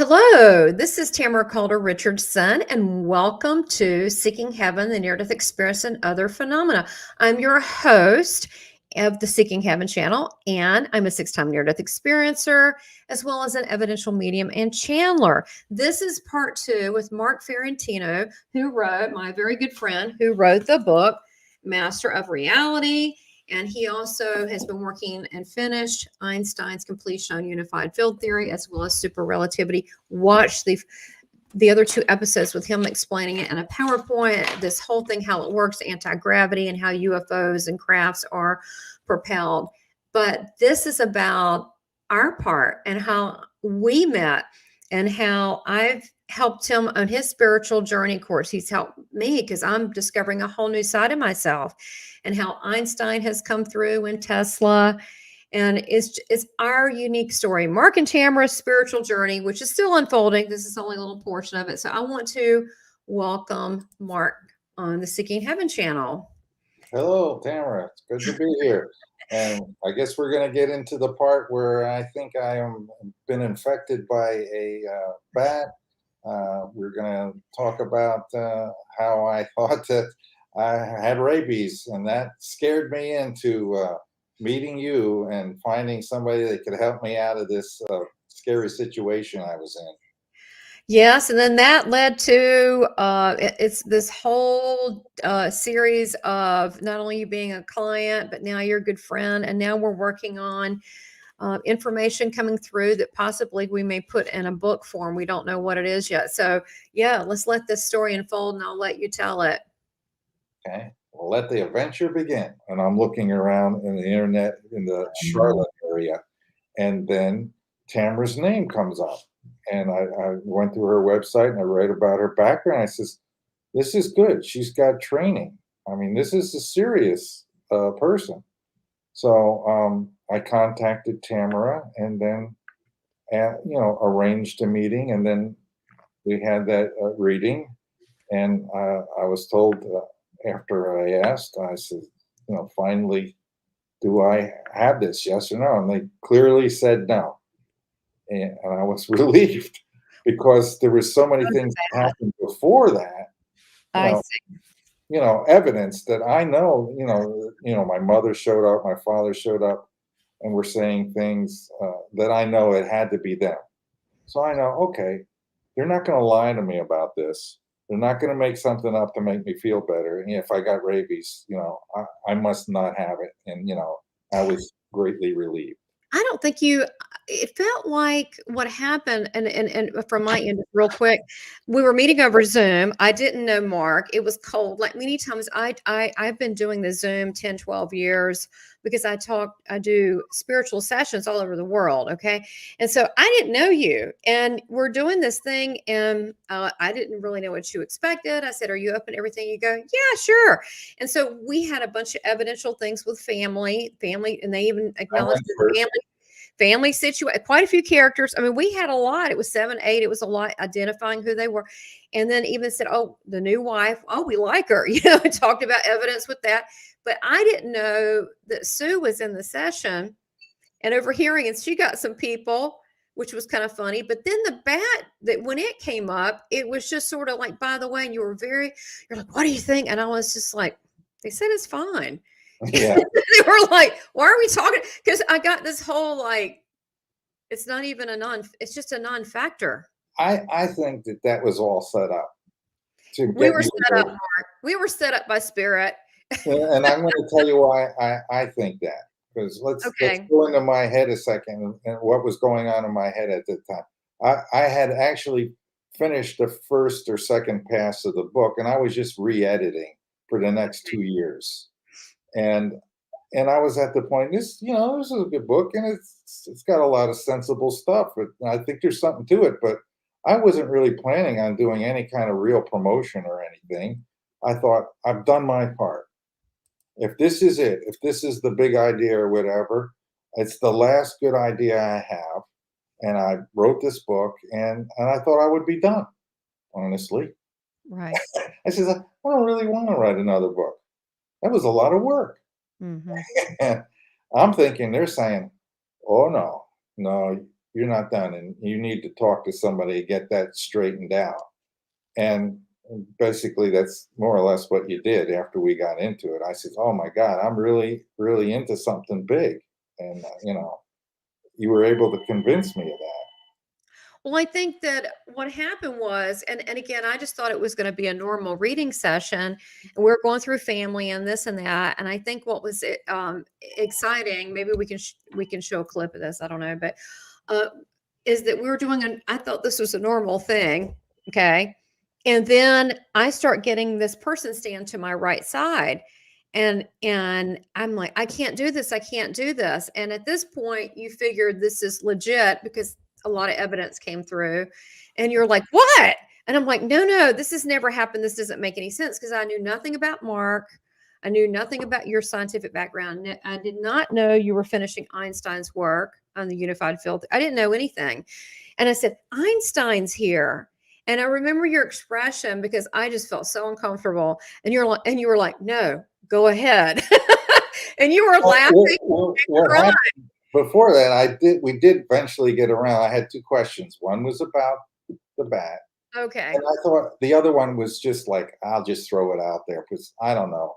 Hello, this is Tamara Caulder Richardson, and welcome to Seeking Heaven, the Near Death Experience, and Other Phenomena. I'm your host of the Seeking Heaven channel, and I'm a six-time near death experiencer, as well as an evidential medium and channeler. This is part two with Mark Fiorentino, my very good friend, who wrote the book, Master of Reality. And he also has been working and finished Einstein's completion on unified field theory, as well as super relativity. Watch the other two episodes with him explaining it in a PowerPoint, this whole thing, how it works, anti-gravity, and how UFOs and crafts are propelled. But this is about our part and how we met and how I've helped him on his spiritual journey course. He's helped me because I'm discovering a whole new side of myself, and how Einstein has come through and Tesla. And it's our unique story, Mark and Tamara's spiritual journey, which is still unfolding. This is only a little portion of it. So I want to welcome Mark on the Seeking Heaven channel. Hello, Tamara. It's good to be here. And I guess we're going to get into the part where I think I am been infected by a bat. We're going to talk about how I thought that I had rabies, and that scared me into meeting you and finding somebody that could help me out of this scary situation I was in. Yes, and then that led to it's this whole series of not only you being a client, but now you're a good friend, and now we're working on information coming through that possibly we may put in a book form. We don't know what it is yet. So yeah, let's let this story unfold, and I'll let you tell it. Okay, well, let the adventure begin. And I'm looking around in the internet in the Charlotte area, and then Tamara's name comes up. And I went through her website and I read about her background. I says, this is good. She's got training. I mean, this is a serious person. So I contacted Tamara and then, arranged a meeting. And then we had that reading. And I was told after I asked, I said, finally, do I have this? Yes or no? And they clearly said no. And I was relieved because there were so many things that happened before that, I see. Evidence that I know, my mother showed up, my father showed up, and were saying things that I know it had to be them. So I know, okay, they're not going to lie to me about this. They're not going to make something up to make me feel better. And if I got rabies, I must not have it. And, I was greatly relieved. I don't think it felt like what happened, and from my end, real quick, we were meeting over Zoom. I didn't know Mark. It was cold. Like many times I've been doing the Zoom 10, 12 years because I do spiritual sessions all over the world. Okay. And so I didn't know you, and we're doing this thing, and I didn't really know what you expected. I said, are you open to everything? You go, yeah, sure. And so we had a bunch of evidential things with family, and they even acknowledged the family situation, quite a few characters. I mean, we had a lot. It was 7, 8. It was a lot identifying who they were. And then even said, oh, the new wife, oh, we like her, talked about evidence with that. But I didn't know that Sue was in the session and overhearing, and she got some people, which was kind of funny. But then the bat, that when it came up, it was just sort of like, by the way, and you're like, what do you think? And I was just like, they said it's fine. Yeah. They were like, why are we talking? Because I got this whole it's not even it's just a non-factor. I think that was all set up. We were set up, Mark. We were set up by spirit. And I'm going to tell you why I think that. Because let's go into my head a second and what was going on in my head at the time. I had actually finished the first or second pass of the book, and I was just re-editing for the next 2 years. And I was at the point, this is a good book, and it's got a lot of sensible stuff. But I think there's something to it. But I wasn't really planning on doing any kind of real promotion or anything. I thought, I've done my part. If this is it, if this is the big idea or whatever, it's the last good idea I have. And I wrote this book, and I thought I would be done, honestly. Right. I said, I don't really want to write another book. That was a lot of work. Mm-hmm. And I'm thinking they're saying, oh, no, you're not done, and you need to talk to somebody, get that straightened out. And basically, that's more or less what you did after we got into it. I said, oh my God, I'm really, really into something big. And, you were able to convince me of that. Well, I think that what happened was, and again, I just thought it was going to be a normal reading session, and we're going through family and this and that. And I think what was exciting, maybe we can show a clip of this. I don't know, but uh, is that we were doing an. I thought this was a normal thing, okay, and then I start getting this person stand to my right side. And I'm like, I can't do this. I can't do this. And at this point, you figured this is legit because a lot of evidence came through, and you're like, what? And I'm like, no, this has never happened. This doesn't make any sense, because I knew nothing about Mark. I knew nothing about your scientific background. I did not know you were finishing Einstein's work on the unified field. I didn't know anything. And I said, Einstein's here. And I remember your expression, because I just felt so uncomfortable. And you were like, no, go ahead. And you were laughing. What happened before that, we did eventually get around. I had two questions. One was about the bat. Okay. And I thought the other one was just like, I'll just throw it out there because I don't know.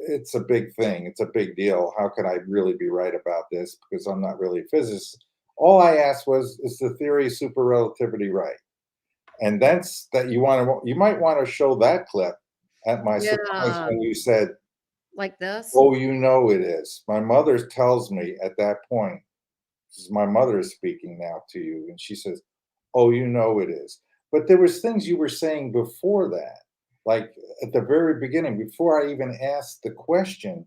It's a big thing. It's a big deal. How could I really be right about this? Because I'm not really a physicist. All I asked was, is the theory of super relativity right? And that's that you might want to show that clip at my surprise when you said, like this. oh, it is. My mother tells me at that point, this is my mother is speaking now to you, and she says, oh, it is. But there was things you were saying before that, like at the very beginning, before I even asked the question,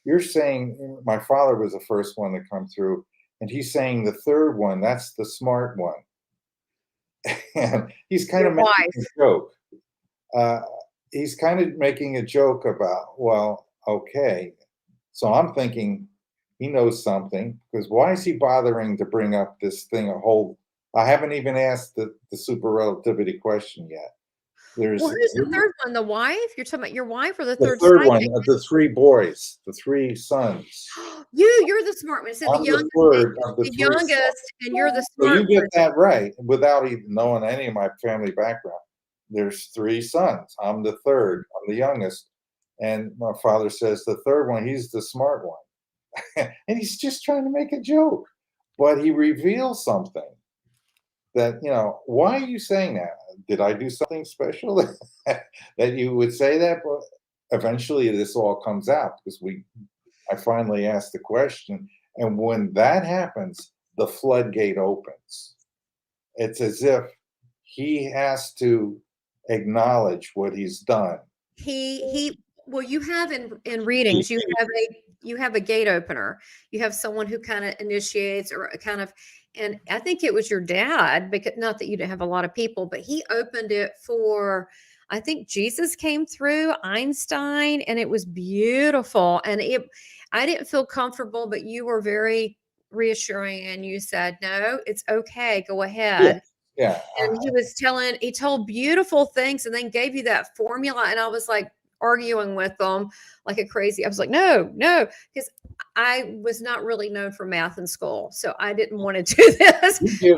you're saying my father was the first one to come through, and he's saying the third one, that's the smart one. And he's kind of making a joke. He's kind of making a joke about, well, okay. So I'm thinking he knows something, because why is he bothering to bring up this thing I haven't even asked the super relativity question yet. Who's the third one? The wife? You're talking about your wife, or the third one? The three boys, the three sons. You're the smart one. So I'm the third of the youngest, and you're the smart one. So you get that right without even knowing any of my family background. There's three sons. I'm the third. I'm the youngest. And my father says the third one, he's the smart one. And he's just trying to make a joke. But he reveals something that, why are you saying that? Did I do something special that you would say that? But eventually this all comes out, because I finally asked the question. And when that happens, the floodgate opens. It's as if he has to acknowledge what he's done. Well, you have in readings, you have a gate opener. You have someone who kind of initiates, or kind of, and I think it was your dad, because not that you didn't have a lot of people, but he opened it for, I think Jesus came through, Einstein, and it was beautiful. And I didn't feel comfortable, but you were very reassuring, and you said, no, it's okay, go ahead. Yeah. And he told beautiful things, and then gave you that formula. And I was like arguing with them like a crazy. I was like, no, because I was not really known for math in school. So I didn't want to do this. You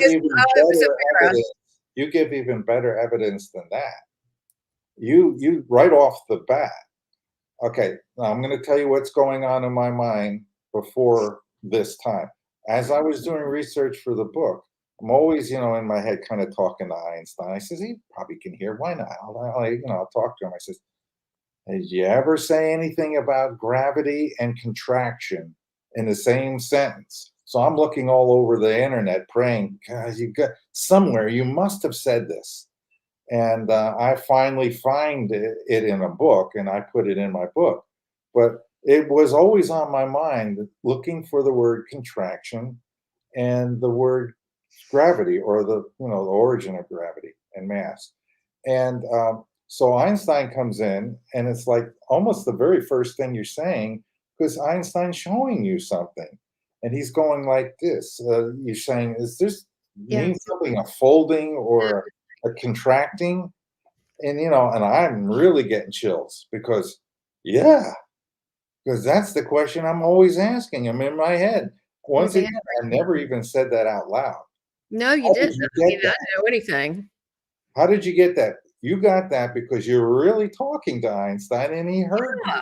give even better evidence than that. You right off the bat. Okay, now I'm going to tell you what's going on in my mind before this time. As I was doing research for the book, I'm always, in my head, kind of talking to Einstein. I says, he probably can hear. Why not? I'll talk to him. I says, did you ever say anything about gravity and contraction in the same sentence? So I'm looking all over the internet, praying, God, you must have said this. And I finally find it in a book, and I put it in my book. But it was always on my mind, looking for the word contraction and the word gravity, or the origin of gravity and mass. And so Einstein comes in, and it's like almost the very first thing you're saying, because Einstein's showing you something, and he's going like this. You're saying, is this mean something, a folding or a contracting? And and I'm really getting chills, because that's the question I'm always asking him in my head. once again, I never even said that out loud. No, you didn't. I didn't know anything. How did you get that? You got that because you're really talking to Einstein and he heard you.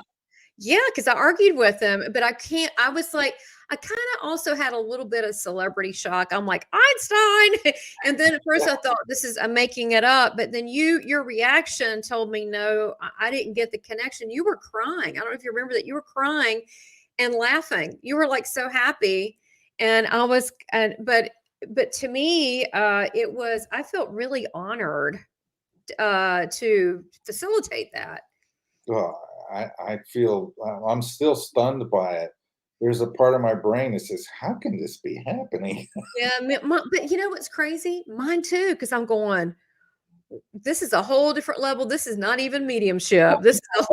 Yeah, because I argued with him, but I was like, I kind of also had a little bit of celebrity shock. I'm like, Einstein. And then at first I thought I'm making it up. But then your reaction told me, no, I didn't get the connection. You were crying. I don't know if you remember that. You were crying and laughing. You were like so happy. And I was, but to me, I felt really honored to facilitate that. Well, I feel I'm still stunned by it. There's a part of my brain that says, "How can this be happening?" Yeah, but you know what's crazy? Mine too, because I'm going, this is a whole different level. This is not even mediumship. This is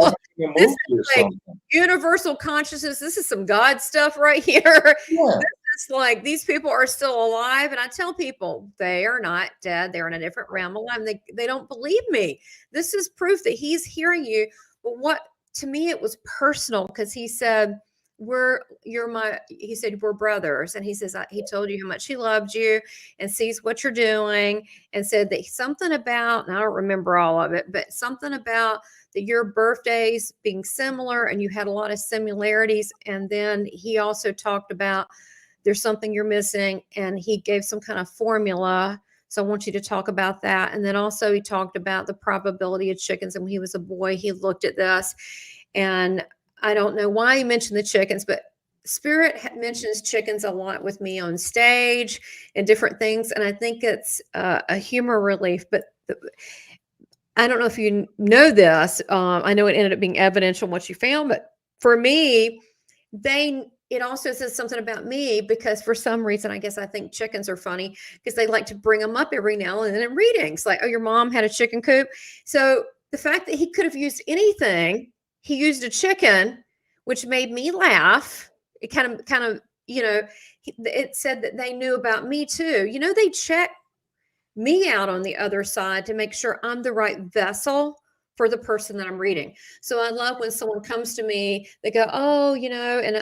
like universal consciousness. This is some God stuff right here. Yeah. It's like these people are still alive, and I tell people they are not dead. They're in a different realm alive. They don't believe me. This is proof that he's hearing you. But what to me it was personal because he said, he said, we're brothers. And he says, he told you how much he loved you and sees what you're doing, and said that something about, and I don't remember all of it, but something about that your birthdays being similar and you had a lot of similarities. And then he also talked about there's something you're missing, and he gave some kind of formula. So I want you to talk about that. And then also he talked about the probability of chickens. And when he was a boy, he looked at this, and I don't know why he mentioned the chickens, but Spirit mentions chickens a lot with me on stage and different things. And I think it's a humor relief, but I don't know if you know this. I know it ended up being evidential what you found, but for me, it also says something about me because for some reason, I guess I think chickens are funny because they like to bring them up every now and then in readings. Like, oh, your mom had a chicken coop. So the fact that he could have used anything, he used a chicken, which made me laugh. It kind of, it said that they knew about me too. They check me out on the other side to make sure I'm the right vessel for the person that I'm reading. So I love when someone comes to me, they go, oh, and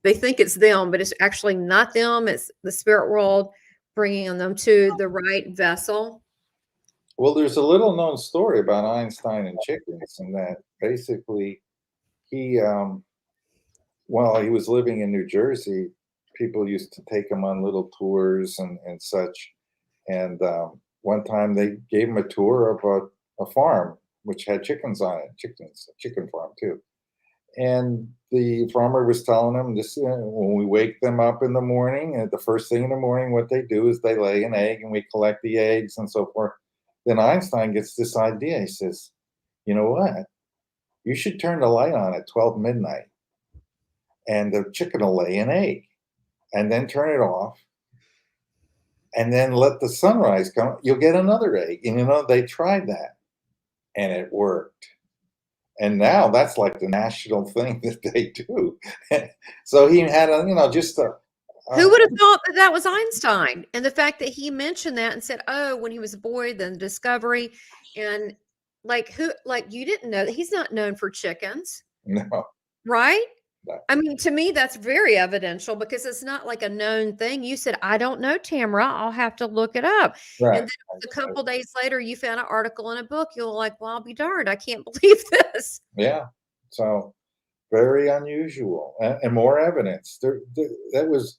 they think it's them, but it's actually not them. It's the spirit world bringing them to the right vessel. Well, there's a little known story about Einstein and chickens, and that basically he, while he was living in New Jersey, people used to take him on little tours and such. And one time they gave him a tour of a farm which had chickens on it, a chicken farm too. And the farmer was telling him this: when we wake them up in the morning, and the first thing in the morning, what they do is they lay an egg, and we collect the eggs and so forth. Then Einstein gets this idea. He says, "You know what? You should turn the light on at 12 midnight, and the chicken will lay an egg, and then turn it off, and then let the sunrise come. You'll get another egg." And they tried that, and it worked. And now that's like the national thing that they do. So he had just a. Who would have thought that was Einstein? And the fact that he mentioned that and said, oh, when he was a boy, then the discovery, and you didn't know that he's not known for chickens. No. Right? I mean, to me, that's very evidential because it's not like a known thing. You said, I don't know, Tamara. I'll have to look it up. Right. And then a couple days later, you found an article in a book. You're like, well, I'll be darned. I can't believe this. Yeah. So very unusual, and more evidence. That was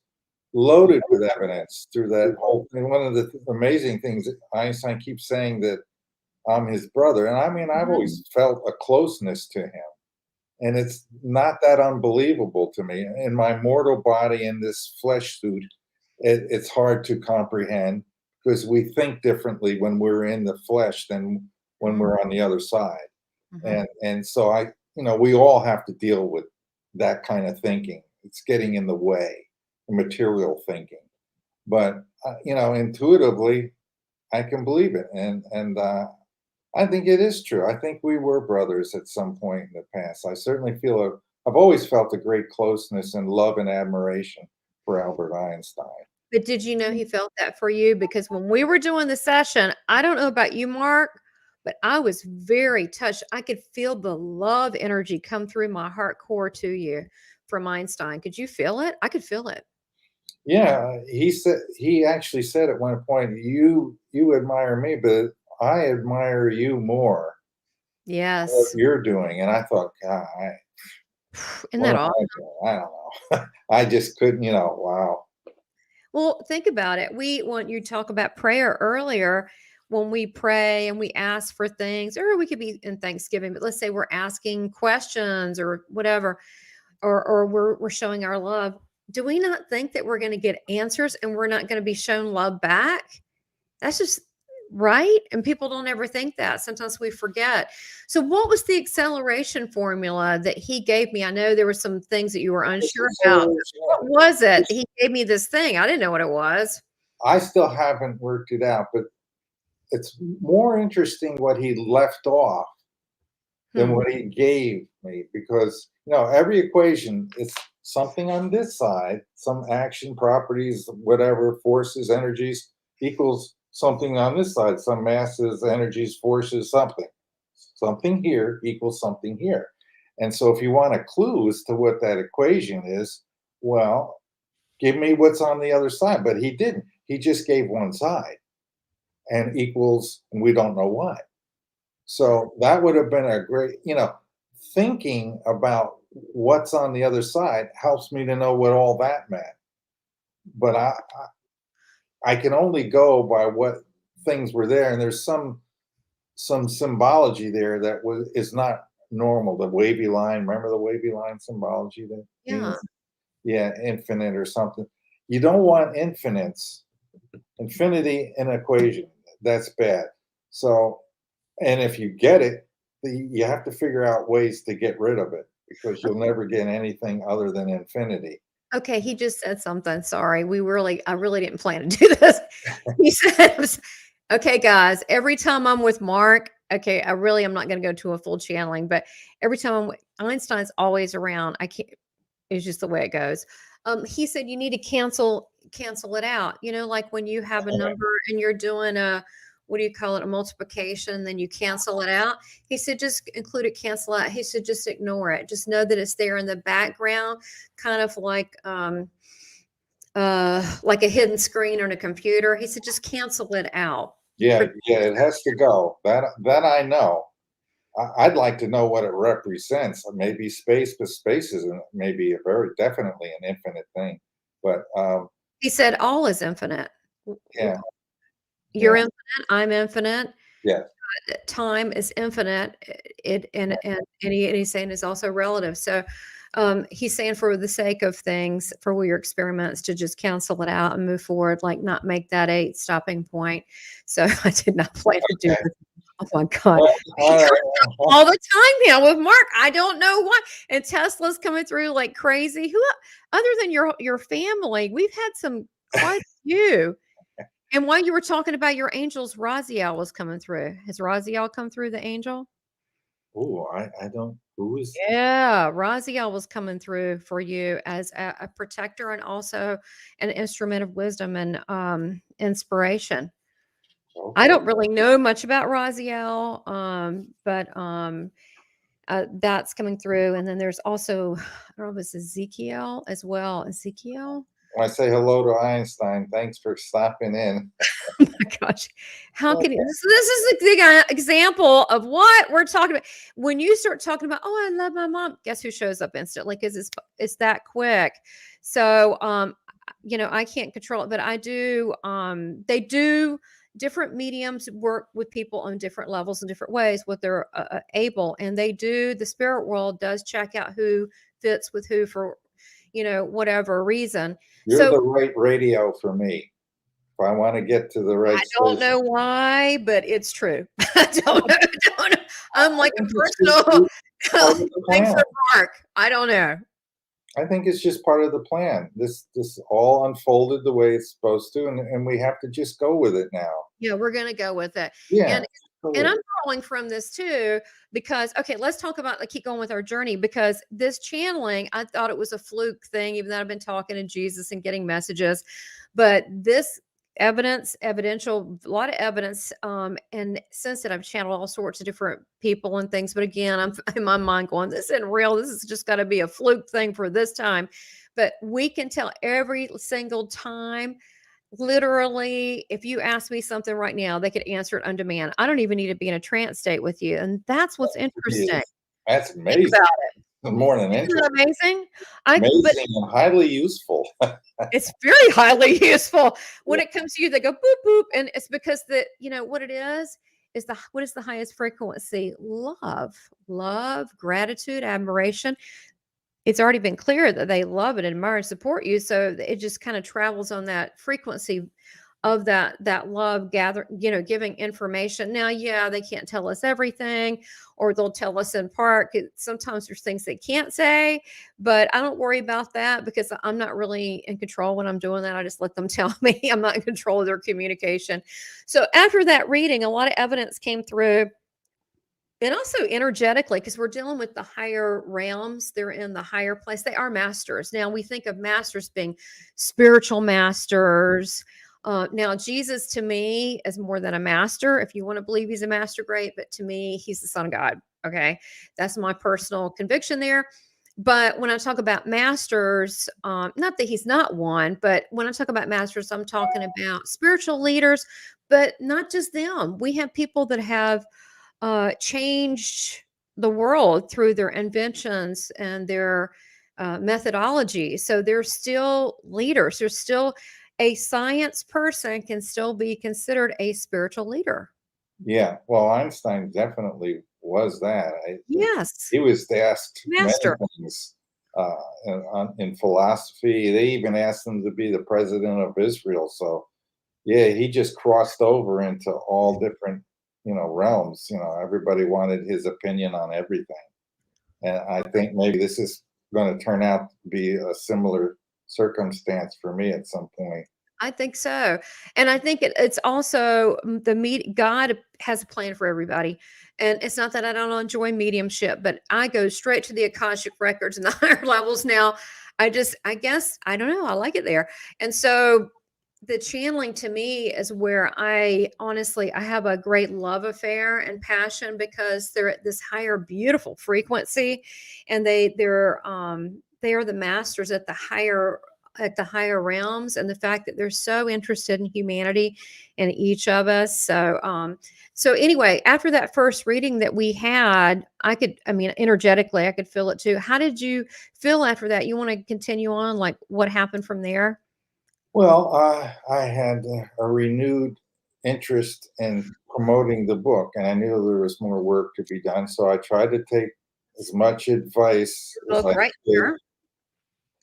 loaded with evidence through that whole thing. One of the amazing things that Einstein keeps saying that I'm his brother. And I mean, I've always felt a closeness to him. And it's not that unbelievable to me. In my mortal body, in this flesh suit, it's hard to comprehend because we think differently when we're in the flesh than when we're on the other side. And so we all have to deal with that kind of thinking. It's getting in the way, material thinking. But intuitively, I can believe it, and I think it is true. I think we were brothers at some point in the past. I certainly I've always felt a great closeness and love and admiration for Albert Einstein. But did you know he felt that for you? Because when we were doing the session, I don't know about you, Mark, but I was very touched. I could feel the love energy come through my heart core to you from Einstein. Could you feel it? I could feel it. Yeah, he actually said at one point, "You admire me, but I admire you more, what Yes. you're doing." And I thought, God, Isn't what that am awesome? I doing? I don't know. I just couldn't, wow. Well, think about it. We want you to talk about prayer earlier. When we pray and we ask for things, or we could be in Thanksgiving, but let's say we're asking questions or whatever, or we're showing our love. Do we not think that we're going to get answers and we're not going to be shown love back? That's just right. And people don't ever think that. Sometimes we forget. So, what was the acceleration formula that he gave me? I know there were some things that you were It's unsure about. acceleration, What was it? He gave me this thing. I didn't know what it was. I still haven't worked it out, but it's more interesting what he left off than Hmm. what he gave me, because every equation is something on this side, some action, properties, whatever, forces, energies, equals something on this side, some masses, energies, forces, something here equals something here. And so if you want a clue as to what that equation is, well, give me what's on the other side. But he didn't. He just gave one side and equals, and we don't know why. So that would have been a great, thinking about what's on the other side helps me to know what all that meant. But I can only go by what things were there, and there's some symbology there that is not normal. The wavy line, remember the wavy line symbology that Yeah. means, yeah, infinite or something. You don't want infinites, infinity in equation. That's bad. So, and if you get it, you have to figure out ways to get rid of it, because you'll never get anything other than infinity. Okay, he just said something. Sorry. I really didn't plan to do this. He said, okay, guys, every time I'm with Mark, okay, I'm not going to go to a full channeling, but every time Einstein's always around. I can't, it's just the way it goes. He said you need to cancel it out. Like when you have a number and you're doing what do you call it, a multiplication, then you cancel it out. He said just include it, cancel out. He said just ignore it. Just know that it's there in the background, kind of like a hidden screen on a computer. He said just cancel it out. Yeah, yeah, it has to go. That I know. I'd like to know what it represents. Maybe space, but space is maybe a very definitely an infinite thing. But He said all is infinite. yeah, You're yeah, infinite. I'm infinite. yeah. Time is infinite. It and he's saying it's also relative. So he's saying for the sake of things, for your experiments, to just cancel it out and move forward, like not make that a stopping point. So I did not plan to do this. Oh my God. All the time now with Mark. I don't know why. And Tesla's coming through like crazy. Who other than your family? We've had some quite a few. And while you were talking about your angels, Raziel was coming through. Has Raziel come through, the angel? Oh, I don't. Who is? Yeah, Raziel was coming through for you as a protector and also an instrument of wisdom and inspiration. I Okay. don't really know much about Raziel, but that's coming through. And then there's also, I don't know if it's Ezekiel as well. Ezekiel? I say hello to Einstein. Thanks for stopping in. Oh my gosh. How can you this is a good example of what we're talking about. When you start talking about, "Oh, I love my mom," guess who shows up instantly? Because it's that quick. So, I can't control it, but I do, they do different mediums work with people on different levels in different ways, what they're, able, and the spirit world does check out who fits with who for, whatever reason. You're So the right radio for me. If I want to get to the right I don't station. know why, but it's true. I don't know. I'm I like a think it's just personal part of the thanks plan. for Mark. I don't know. I think it's just part of the plan. This all unfolded the way it's supposed to, and we have to just go with it now. Yeah, we're gonna go with it. Yeah, And go and with I'm it. calling from this too because okay, let's talk about keep going with our journey because this channeling, I thought it was a fluke thing, even though I've been talking to Jesus and getting messages. But this evidential, a lot of evidence. And since then, I've channeled all sorts of different people and things. But again, I'm in my mind going, this isn't real. This is just got to be a fluke thing for this time. But we can tell every single time. Literally, if you ask me something right now, they could answer it on demand. I don't even need to be in a trance state with you. And that's what's interesting. That's Think amazing. about it. More than Isn't interesting. that amazing? But Amazing and highly useful. it's very highly useful. When it comes to you, they go boop, boop. And it's because what it is what is the highest frequency? Love, gratitude, admiration. It's already been clear that they love and admire and support you. So it just kind of travels on that frequency of that love giving information. Now, yeah, they can't tell us everything, or they'll tell us in part. Sometimes there's things they can't say, but I don't worry about that because I'm not really in control when I'm doing that. I just let them tell me. I'm not in control of their communication. So after that reading, a lot of evidence came through. And also energetically, because we're dealing with the higher realms, they're in the higher place. They are masters. Now, we think of masters being spiritual masters. Now, Jesus to me is more than a master. If you want to believe he's a master, great. But to me, he's the Son of God. Okay. That's my personal conviction there. But when I talk about masters, not that he's not one, but when I talk about masters, I'm talking about spiritual leaders, but not just them. We have people that have changed the world through their inventions and their methodology. So they're still leaders. There's still a science person can still be considered a spiritual leader. Yeah, well, Einstein definitely was that. Yes, He was asked many master. things in philosophy. They even asked him to be the president of Israel. So, yeah, he just crossed over into all different, realms. Everybody wanted his opinion on everything. And I think maybe this is going to turn out to be a similar circumstance for me at some point. I think so. And I think it's also God has a plan for everybody. And it's not that I don't enjoy mediumship, but I go straight to the Akashic records and the higher levels now. I guess, I don't know. I like it there. And so the channeling to me is where I have a great love affair and passion because they're at this higher, beautiful frequency, and they are the masters at the higher realms, and the fact that they're so interested in humanity and each of us. So anyway, after that first reading that we had, energetically, I could feel it too. How did you feel after that? You want to continue on, like what happened from there? Well, I had a renewed interest in promoting the book, and I knew there was more work to be done. So I tried to take as much advice as Book I right could. here.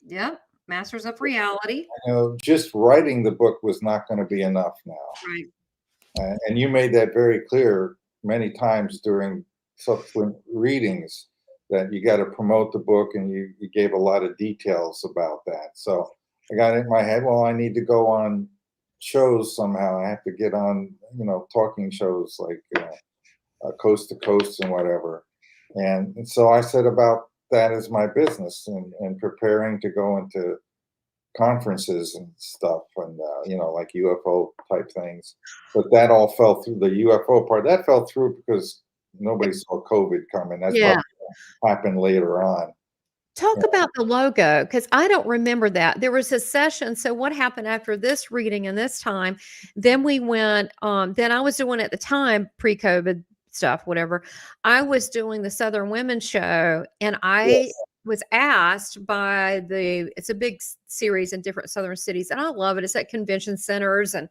Yep. Masters of Reality. Just writing the book was not going to be enough now. Right. And you made that very clear many times during subsequent readings that you got to promote the book, and you gave a lot of details about that. So I got it in my head, well, I need to go on shows somehow. I have to get on, talking shows like Coast to Coast and whatever. And so I set about that as my business, and preparing to go into conferences and stuff, and like UFO type things. But that all fell through. The UFO part that fell through because nobody saw COVID coming. That's Yeah. probably happened later on. Talk about the logo, because I don't remember that. There was a session. So what happened after this reading and this time? Then we went, then I was doing at the time pre-COVID stuff, whatever. I was doing the Southern Women Show, and I Yes. was asked by it's a big series in different Southern cities, and I love it. It's at convention centers, and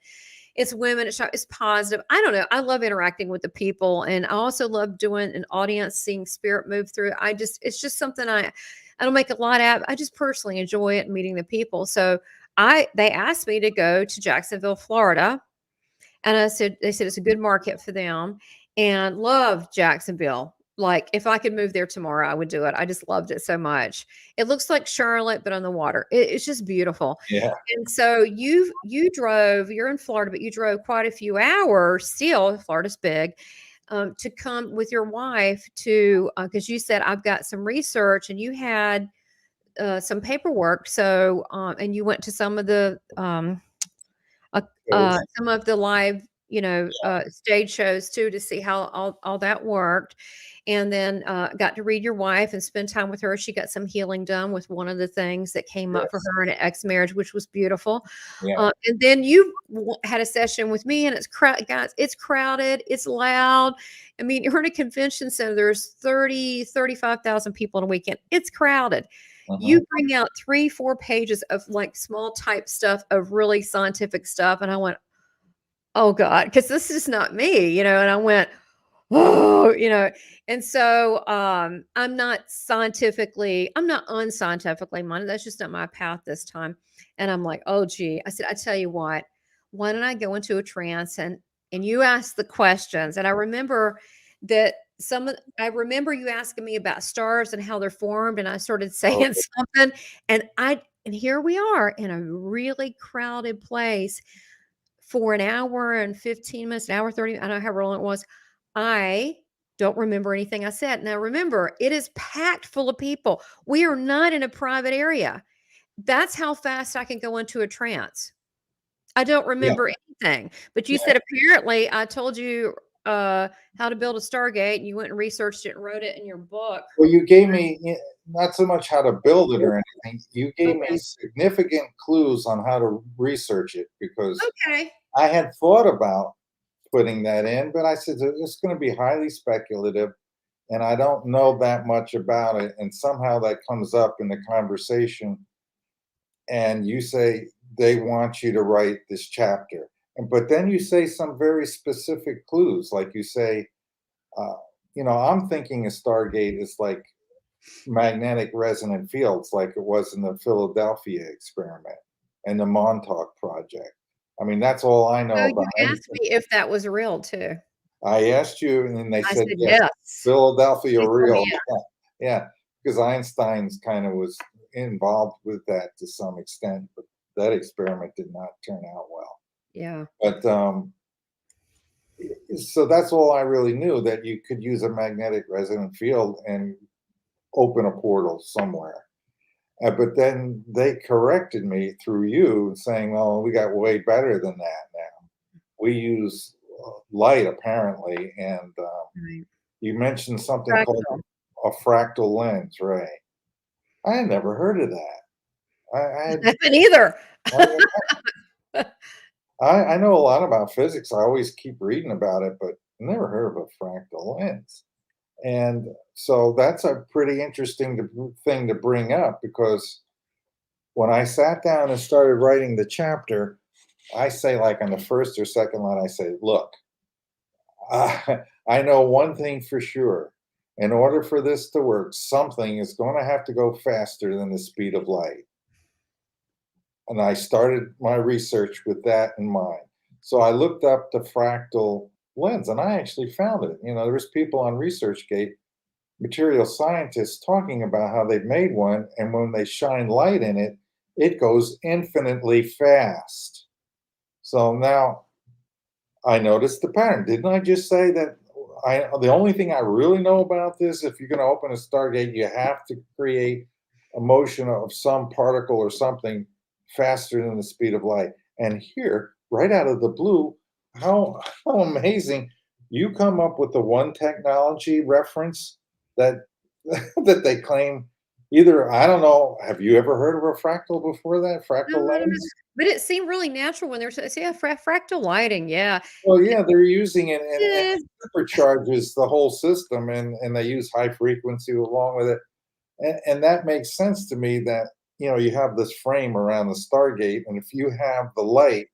it's women, it's positive. I don't know. I love interacting with the people, and I also love doing an audience, seeing spirit move through. It's just something I don't make a lot out. I just personally enjoy it, meeting the people. So they asked me to go to Jacksonville, Florida. And they said it's a good market for them, and love Jacksonville. Like if I could move there tomorrow, I would do it. I just loved it so much. It looks like Charlotte, but on the water. It's just beautiful. Yeah. And so you're in Florida, but you drove quite a few hours still. Florida's big. To come with your wife to, because you said, I've got some research, and you had some paperwork. So, and you went to some of the, some of the live, stage shows too, to see how all that worked. And then got to read your wife and spend time with her. She got some healing done with one of the things that came up for Yes. her in an ex-marriage, which was beautiful. Yeah. And then you had a session with me, and guys, it's crowded, it's loud. I mean, you're in a convention center, there's 35,000 people in a weekend. It's crowded. Uh-huh. You bring out 3, 4 pages of like small type stuff of really scientific stuff. And I went, oh God, because this is not me, and I went, oh, and so I'm not unscientifically minded. That's just not my path this time. And I'm like, oh gee. I said, I tell you what, why don't I go into a trance and you ask the questions? And I remember that I remember you asking me about stars and how they're formed, and I started saying Okay. something, and here we are in a really crowded place for an hour and 15 minutes, an hour 30, I don't know how long it was. I don't remember anything I said. Now remember, it is packed full of people. We are not in a private area. That's how fast I can go into a trance. I don't Yeah. remember anything. But you Yeah. said apparently I told you how to build a Stargate, and you went and researched it and wrote it in your book. Well, you gave me not so much how to build it or anything. You gave me Okay. significant clues on how to research it because Okay. I had thought about putting that in, but I said it's going to be highly speculative and I don't know that much about it. And somehow that comes up in the conversation, and you say they want you to write this chapter. But then you say some very specific clues, like you say, uh, I'm thinking a Stargate is like magnetic resonant fields like it was in the Philadelphia experiment and the Montauk project. I mean, that's all I So know about you asked anything. me if that was real too. I asked you, and then they I said, said yes, yes. Philadelphia You told me real. yes. Yeah, because Einstein's kind of was involved with that to some extent, but that experiment did not turn out well. Yeah. But so that's all I really knew, that you could use a magnetic resonant field and open a portal somewhere. But then they corrected me through you, saying, "Well, we got way better than that now. We use light, apparently." And Right. you mentioned something called Fractal. a fractal lens, right? I had never heard of that. I had, Haven't either. I know a lot about physics. I always keep reading about it, but never heard of a fractal lens. And so that's a pretty interesting thing to bring up, because when I sat down and started writing the chapter, I say, like on the first or second line, I say, look, I know one thing for sure. In order for this to work, something is going to have to go faster than the speed of light. And I started my research with that in mind. So I looked up the fractal lens, and I actually found it. There was people on ResearchGate, material scientists, talking about how they've made one, and when they shine light in it, it goes infinitely fast. So now I noticed the pattern. Didn't I just say that the only thing I really know about this, if you're going to open a Stargate, you have to create a motion of some particle or something faster than the speed of light. And here, right out of the blue, how amazing, you come up with the one technology reference that that they claim. Either, I don't know, have you ever heard of a fractal before that? No, Fractal I don't know. lens? But it seemed really natural when they were saying, yeah, fractal lighting. Yeah. Well, yeah, they're using it, and Eh, it supercharges the whole system, and they use high frequency along with it, and that makes sense to me, that you have this frame around the Stargate, and if you have the light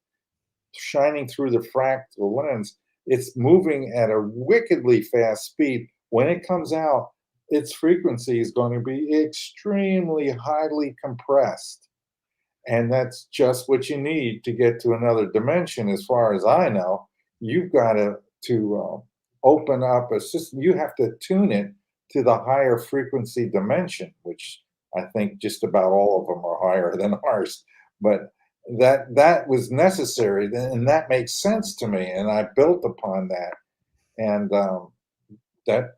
shining through the fractal lens, it's moving at a wickedly fast speed. When it comes out, its frequency is going to be extremely highly compressed. And that's just what you need to get to another dimension, as far as I know. You've got to open up a system. You have to tune it to the higher frequency dimension, which I think just about all of them are higher than ours. But that was necessary, and that makes sense to me, and I built upon that. And that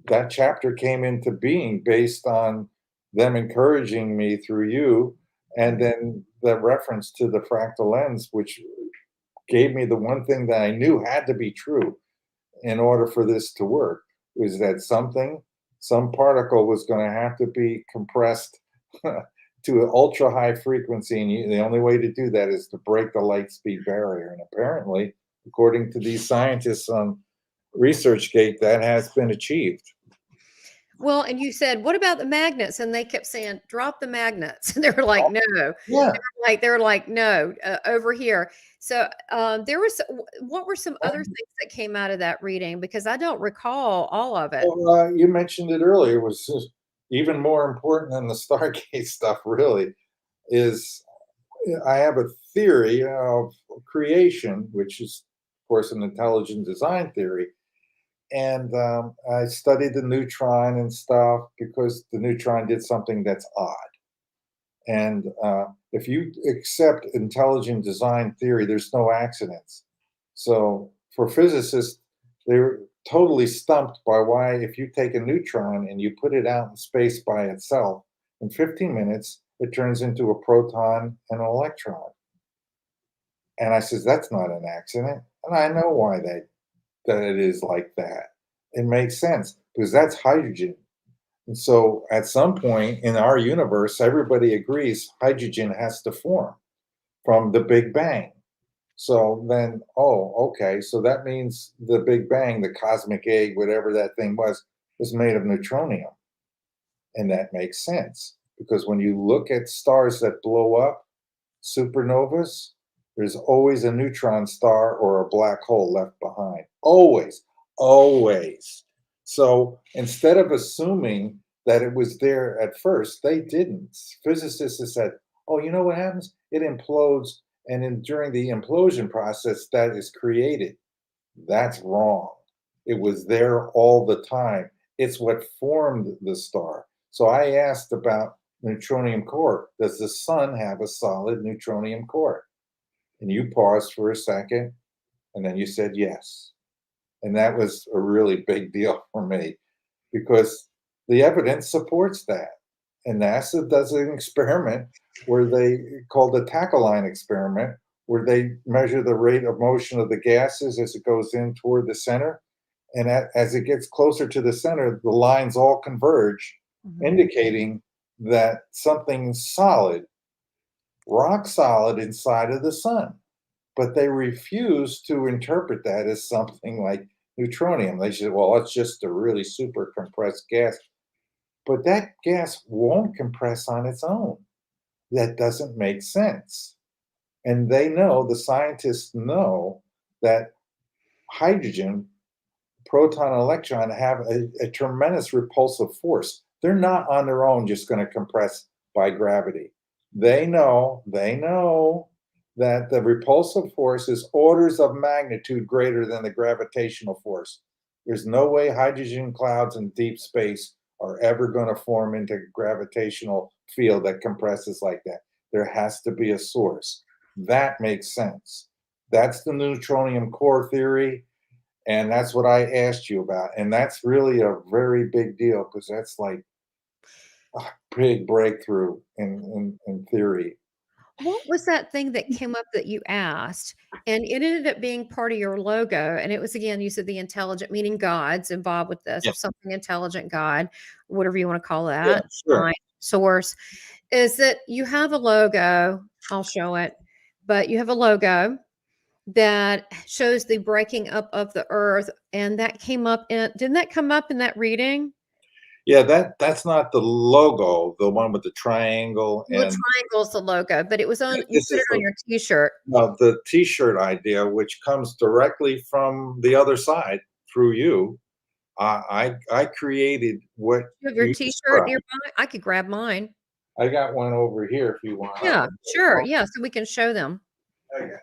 that chapter came into being based on them encouraging me through you, and then the reference to the fractal lens, which gave me the one thing that I knew had to be true in order for this to work, was that some particle was going to have to be compressed to an ultra high frequency, and the only way to do that is to break the light speed barrier. And apparently, according to these scientists on ResearchGate, that has been achieved. Well, and you said, what about the magnets? And they kept saying, drop the magnets. And they were like, no. Yeah. They were like, no, over here. So there was, what were some other things that came out of that reading? Because I don't recall all of it. Well, you mentioned it earlier. It was just even more important than the Stargate stuff, really, is I have a theory of creation, which is, of course, an intelligent design theory. And I studied the neutron and stuff because the neutron did something that's odd. And if you accept intelligent design theory, there's no accidents. So for physicists, they're totally stumped by why, if you take a neutron and you put it out in space by itself, in 15 minutes, it turns into a proton and an electron. And I says, that's not an accident. And I know why that it is like that. It makes sense because that's hydrogen. And so at some point in our universe, everybody agrees hydrogen has to form from the Big Bang. So then, oh, okay. So that means the Big Bang, the cosmic egg, whatever that thing was made of neutronium. And that makes sense because when you look at stars that blow up, supernovas, there's always a neutron star or a black hole left behind. Always, always. So instead of assuming that it was there at first, they didn't. Physicists have said, oh, you know what happens? It implodes, and during the implosion process, that is created. That's wrong. It was there all the time. It's what formed the star. So I asked about neutronium core. Does the sun have a solid neutronium core? And you paused for a second, and then you said yes. And that was a really big deal for me because the evidence supports that. And NASA does an experiment where they called the Tacholine experiment, where they measure the rate of motion of the gases as it goes in toward the center. And as it gets closer to the center, the lines all converge, indicating that something solid, rock solid inside of the sun. But they refuse to interpret that as something like neutronium. They said, well, it's just a really super compressed gas. But that gas won't compress on its own. That doesn't make sense. And they know, the scientists know, that hydrogen, proton, and electron have a tremendous repulsive force. They're not on their own just going to compress by gravity. They know that the repulsive force is orders of magnitude greater than the gravitational force. There's no way hydrogen clouds in deep space are ever going to form into a gravitational field that compresses like that. There has to be a source. That makes sense. That's the neutronium core theory, and that's what I asked you about. And that's really a very big deal because that's like a big breakthrough in theory. What was that thing that came up that you asked? And it ended up being part of your logo. And it was, again, you said the intelligent, meaning God's involved with this, Yeah. something intelligent, God, whatever you want to call Yeah, that, sure. source, is that you have a logo. I'll show it, but you have a logo that shows the breaking up of the earth. And that came up didn't that come up in that reading? Yeah, that's not the logo, the one with the triangle. Well, the And triangle's the logo, but it was on, you this put is it on your t-shirt. the T-shirt idea, which comes directly from the other side through you. I created what You have your you t-shirt described. nearby? I could grab mine. I got one over here if you want. Yeah, sure. Yeah, so we can show them. Okay.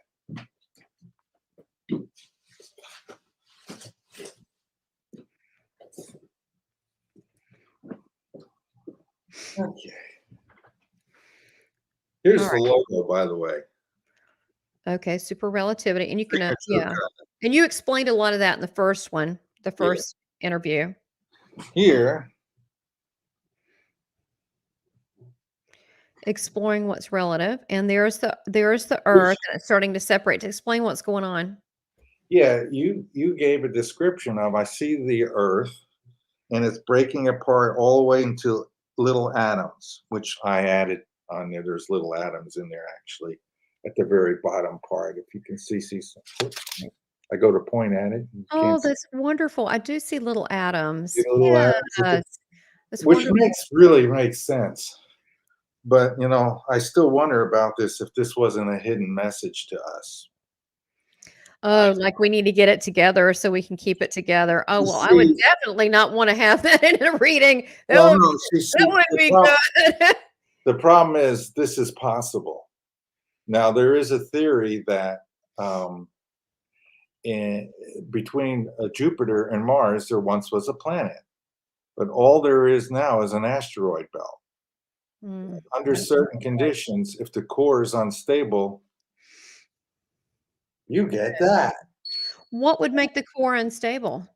Okay. Here's the logo, by the way. Okay, super relativity, and you can, yeah. And you explained a lot of that in the first one, the first interview. Here. exploring what's relative, and there's the Which, Earth, and it's starting to separate. To explain what's going on. yeah, you gave a description of, I see the Earth, and it's breaking apart all the way into little atoms, which I added on there. There's little atoms in there actually at the very bottom part. If you can see some. I go to point at it. You Oh, can't see that's wonderful. I do see little atoms. the little atoms, Yes, that's which wonderful. makes sense. But I still wonder about this, if this wasn't a hidden message to us. Oh, like we need to get it together so we can keep it together. Oh, You well, I would see, definitely not want to have that in a reading. That well, would no, that wouldn't be good. the problem is this is possible. Now, there is a theory that um, in, between Jupiter and Mars, there once was a planet, but all there is now is an asteroid belt. Mm, Under certain conditions, if the core is unstable, you get that. what would make the core unstable?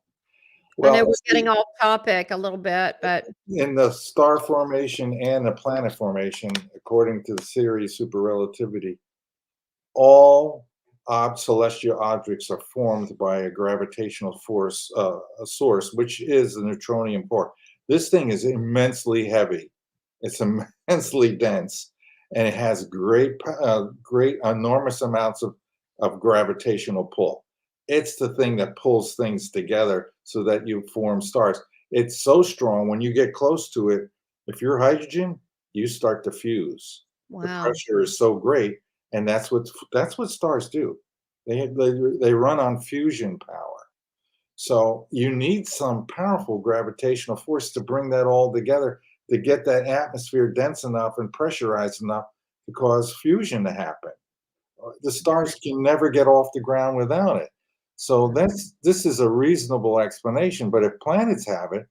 I know Well, we're getting see, off topic a little bit, but in the star formation and the planet formation, according to the theory of superrelativity, all celestial objects are formed by a gravitational force, a source, which is the neutronium core. This thing is immensely heavy. It's immensely dense, and it has great, enormous amounts of gravitational pull. It's the thing that pulls things together so that you form stars. It's so strong when you get close to it. If you're hydrogen, you start to fuse. The wow. pressure is so great, and that's what stars do. They run on fusion power. So you need some powerful gravitational force to bring that all together, to get that atmosphere dense enough and pressurized enough to cause fusion to happen. The stars can never get off the ground without it. So this is a reasonable explanation. But if planets have it,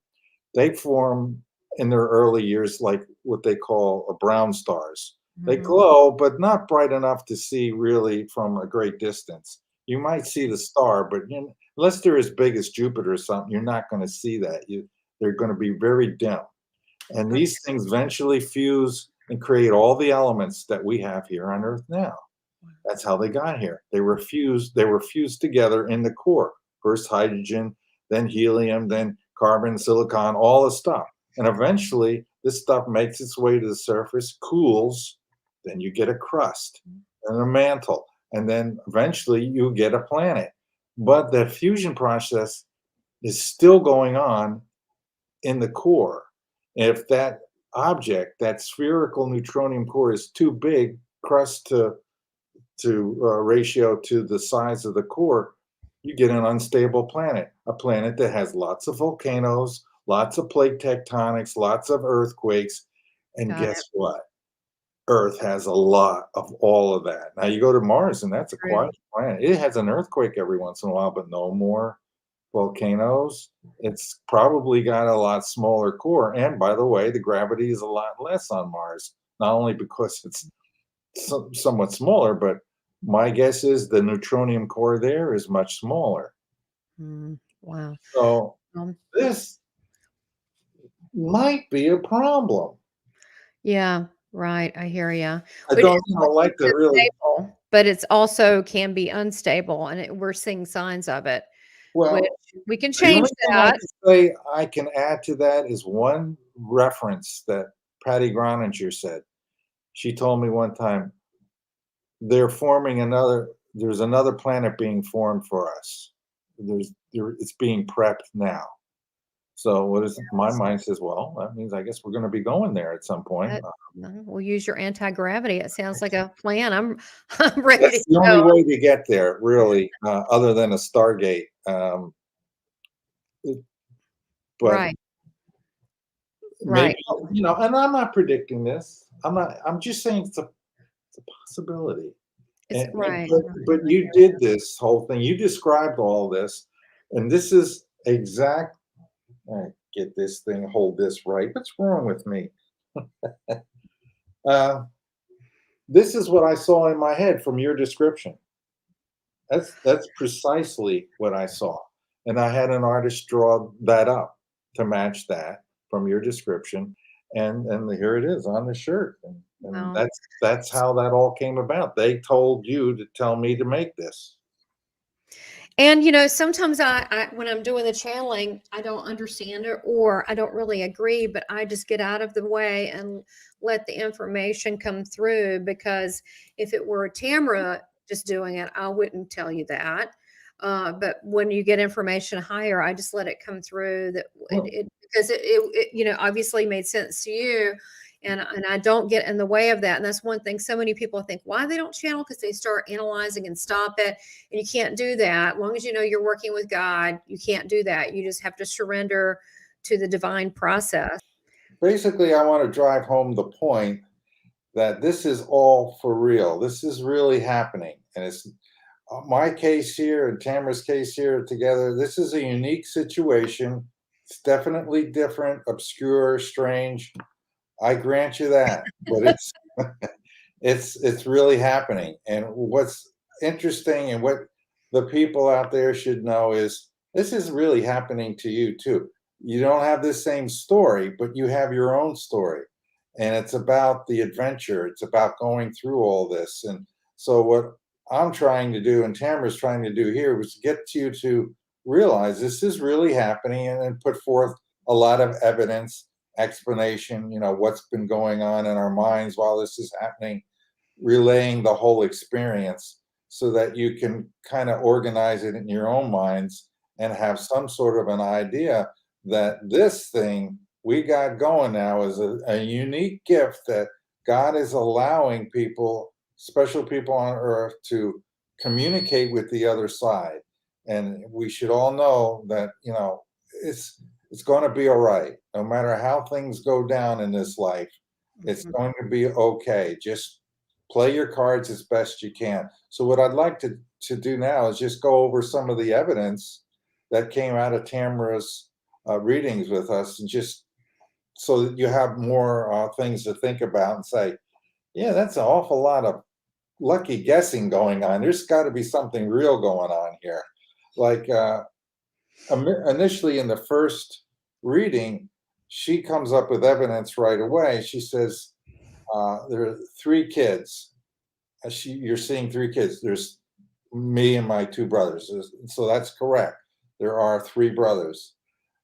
they form in their early years like what they call brown stars. They Mhm. glow, but not bright enough to see really from a great distance. You might see the star, but unless they're as big as Jupiter or something, you're not going to see that. They're going to be very dim. And Okay. these things eventually fuse and create all the elements that we have here on Earth now. That's how they got here. They were fused together in the core. First hydrogen, then helium, then carbon, silicon, all the stuff. And eventually this stuff makes its way to the surface, cools, then you get a crust and a mantle. And then eventually you get a planet. But the fusion process is still going on in the core. If that object, that spherical neutronium core, is too big, crust to ratio to the size of the core, you get an unstable planet, a planet that has lots of volcanoes, lots of plate tectonics, lots of earthquakes. And Got guess it. what? Earth has a lot of all of that. Now you go to Mars, and that's a True. quiet planet. It has an earthquake every once in a while, but no more volcanoes. It's probably got a lot smaller core. And by the way, the gravity is a lot less on Mars, not only because it's somewhat smaller, but my guess is the neutronium core there is much smaller. Wow. So Um, this might be a problem. yeah, right. I hear you. I But don't, it's like to really. stable, but it's also can be unstable, and we're seeing signs of it, which Well, we can the change only thing I that. can say I can add to that is one reference that Patty Groninger said. She told me one time, there's another planet being formed for us. It's being prepped now. So what is my mind says, well, that means I guess we're going to be going there at some point. No, we'll use your anti-gravity. It sounds like a plan. I'm ready to That's the only go. way to get there, really, other than a Stargate. But Right, maybe, right. and I'm not predicting this. I'm just saying it's a possibility. It's And right. but you did this whole thing. You described all this, and this is exact. Get this thing, hold this right. What's wrong with me? Uh, this is what I saw in my head from your description. That's precisely what I saw, and I had an artist draw that up to match that from your description, and here it is on the shirt. And And Wow. that's how that all came about. They told you to tell me to make this. And sometimes I when I'm doing the channeling, I don't understand it or I don't really agree, but I just get out of the way and let the information come through, because if it were Tamara just doing it, I wouldn't tell you that. But when you get information higher, I just let it come through, that Well, because it obviously made sense to you. And I don't get in the way of that. And that's one thing so many people think why they don't channel, because they start analyzing and stop it. And you can't do that. As long as you know you're working with God, you can't do that. You just have to surrender to the divine process. basically, I want to drive home the point that this is all for real. This is really happening. And it's my case here and Tamara's case here together. This is a unique situation. It's definitely different, obscure, strange. I grant you that. But it's really happening. And what's interesting and what the people out there should know is this is really happening to you too. You don't have the same story, but you have your own story. And it's about the adventure. It's about going through all this. And so what I'm trying to do and Tamara's trying to do here was get you to realize this is really happening and put forth a lot of evidence, explanation, what's been going on in our minds while this is happening, relaying the whole experience so that you can kind of organize it in your own minds and have some sort of an idea that this thing we got going now is a unique gift that God is allowing people, special people on earth, to communicate with the other side. And we should all know that, it's going to be all right. No matter how things go down in this life, it's Mhm. going to be okay. Just play your cards as best you can. So what I'd like to do now is just go over some of the evidence that came out of Tamara's readings with us, and just so that you have more things to think about and say, yeah, that's an awful lot of lucky guessing going on. There's got to be something real going on here. Like initially in the first reading, she comes up with evidence right away. She says there are three kids. You're seeing three kids. There's me and my two brothers. So that's correct. There are three brothers.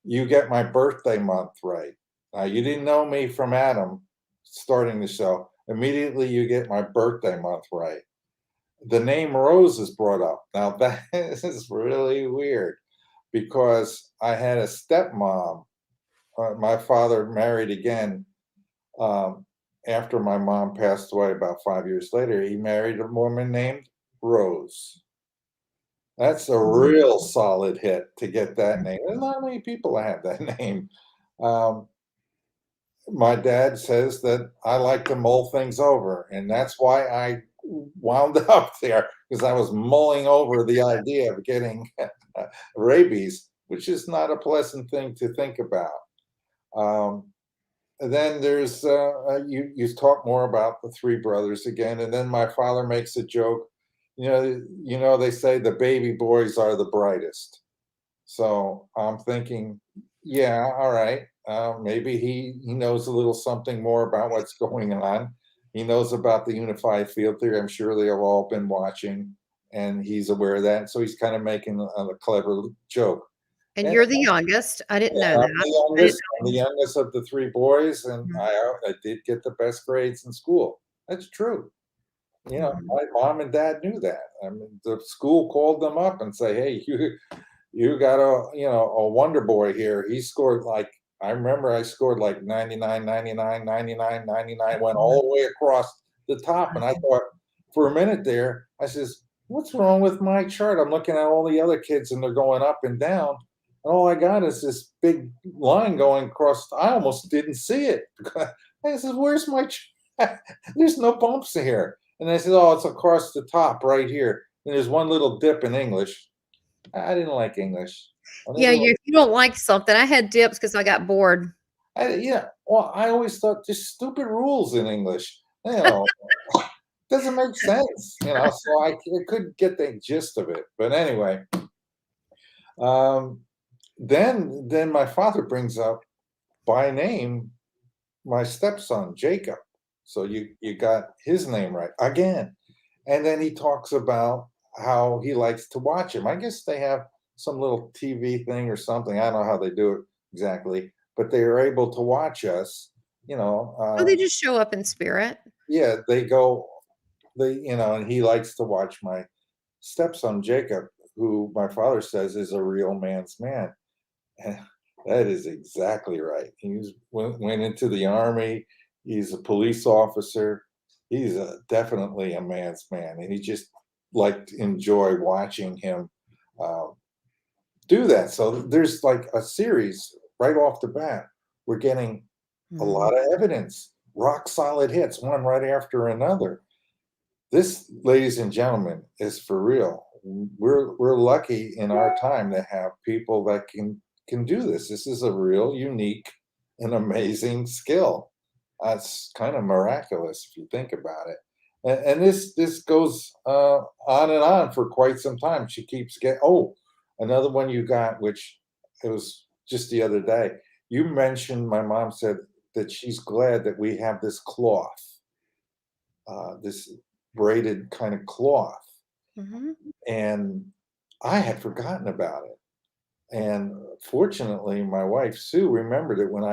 You get my birthday month right. You didn't know me from Adam starting the show. Immediately you get my birthday month right. The name Rose is brought up. Now that is really weird because I had a stepmom. My father married again um, after my mom passed away about 5 years later. He married a woman named Rose. That's a real solid hit to get that name. There's not many people that have that name. Um, my dad says that I like to mull things over, and that's why I wound up there, because I was mulling over the idea of getting rabies, which is not a pleasant thing to think about. Um, and then there's you talk more about the three brothers again, and then my father makes a joke. They say the baby boys are the brightest. So I'm thinking, yeah, all right. Maybe he knows a little something more about what's going on. He knows about the unified field theory. I'm sure they have all been watching, and he's aware of that. So he's kind of making a clever joke. And And you're the youngest. I didn't know I'm that. the I didn't youngest. I'm the youngest of the three boys, and know. I did get the best grades in school. That's true. Mhm. My mom and dad knew that. I mean, the school called them up and say, "Hey, you got a wonder boy here. He scored like, I remember I scored like 99, 99, 99, 99, went all the way across the top." And I thought for a minute there, I says, what's wrong with my chart? I'm looking at all the other kids and they're going up and down. And all I got is this big line going across. I almost didn't see it. I said, where's my chart? There's no bumps here. And I said, oh, it's across the top right here. And there's one little dip in English. I didn't like English. I Yeah, never liked. if you don't like something, I had dips because I got bored. Yeah. Well, I always thought just stupid rules in English. Doesn't make sense. So I couldn't get the gist of it. But anyway, um, then my father brings up by name my stepson Jacob. So you got his name right again. And then he talks about how he likes to watch him. I guess they have some little TV thing or something. I don't know how they do it exactly, but they are able to watch us, you know. Oh, they just show up in spirit. Yeah, and he likes to watch my stepson Jacob, who my father says is a real man's man. And that is exactly right. Went into the army. He's a police officer. He's definitely a man's man, and he just liked enjoy watching him uh, do that. So there's like a series right off the bat. We're getting a Mhm. lot of evidence, rock solid hits, one right after another. This, ladies and gentlemen, is for real. We're lucky in our time to have people that can do this. This is a real unique and amazing skill. It's kind of miraculous if you think about it. And this goes on and on for quite some time. She keeps getting. Oh, another one you got, which it was just the other day. You mentioned, my mom said that she's glad that we have this cloth, this braided kind of cloth, Mhm. and I had forgotten about it. And fortunately, my wife Sue remembered it when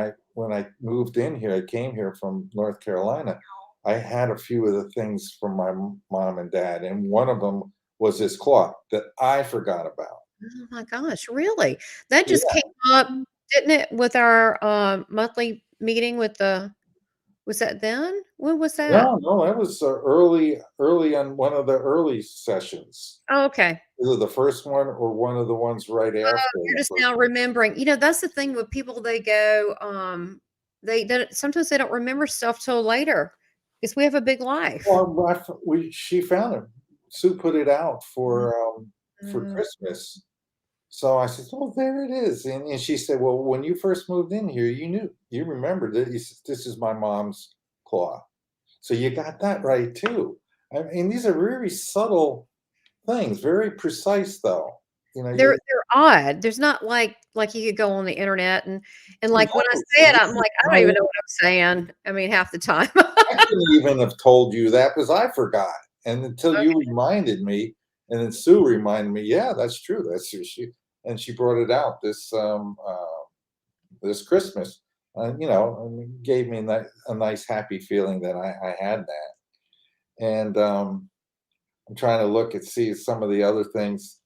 I moved in here. I came here from North Carolina. I had a few of the things from my mom and dad, and one of them was this cloth that I forgot about. Oh my gosh, really? That just Yeah, came up, didn't it, with our, monthly meeting with the was that then? When was that? no, that was early on one of the early sessions, Oh, okay. either the first one or one of the ones right Oh, after you're the just first. now remembering. That's the thing with people, they go, they don't sometimes they don't remember stuff till later because we have a big life. Well, she found it. Sue put it out for Mhm. Christmas. So I said, "Oh, there it is." And she said, "Well, when you first moved in here, you remembered it. You said, this is my mom's cloth." So you got that right too. I mean, these are very subtle things, very precise though. You know, They're odd. There's not like you could go on the internet and like when I no, say it, I'm like, I don't even know what I'm saying. I mean, half the time. I couldn't even have told you that because I forgot. And until you Okay. reminded me, and then Sue reminded me, yeah, that's true. That's true. She brought it out this Christmas. And gave me a nice happy feeling that I had that. And I'm trying to look and see some of the other things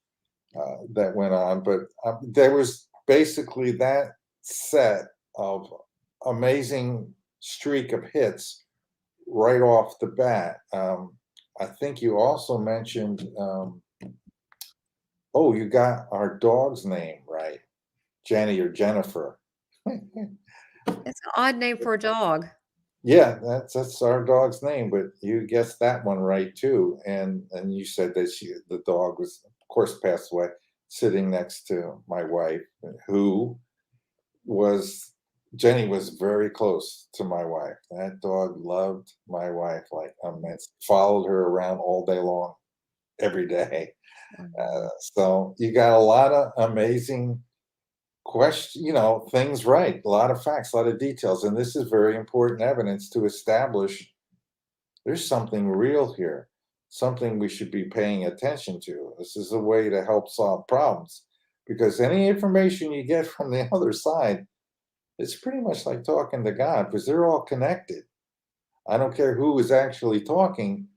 that went on, but there was basically that set of amazing streak of hits right off the bat. I think you also mentioned, oh, you got our dog's name right, Jenny or Jennifer. It's an odd name for a dog. Yeah, that's our dog's name, but you guessed that one right too. And you said that the dog was, of course, passed away, sitting next to my wife, who was Jenny was very close to my wife. That dog loved my wife like immense. Followed her around all day long, every day. Mhm. So you got a lot of amazing things right, a lot of facts, a lot of details, and this is very important evidence to establish there's something real here, something we should be paying attention to. This is a way to help solve problems because any information you get from the other side, it's pretty much like talking to God because they're all connected. I don't care who is actually talking,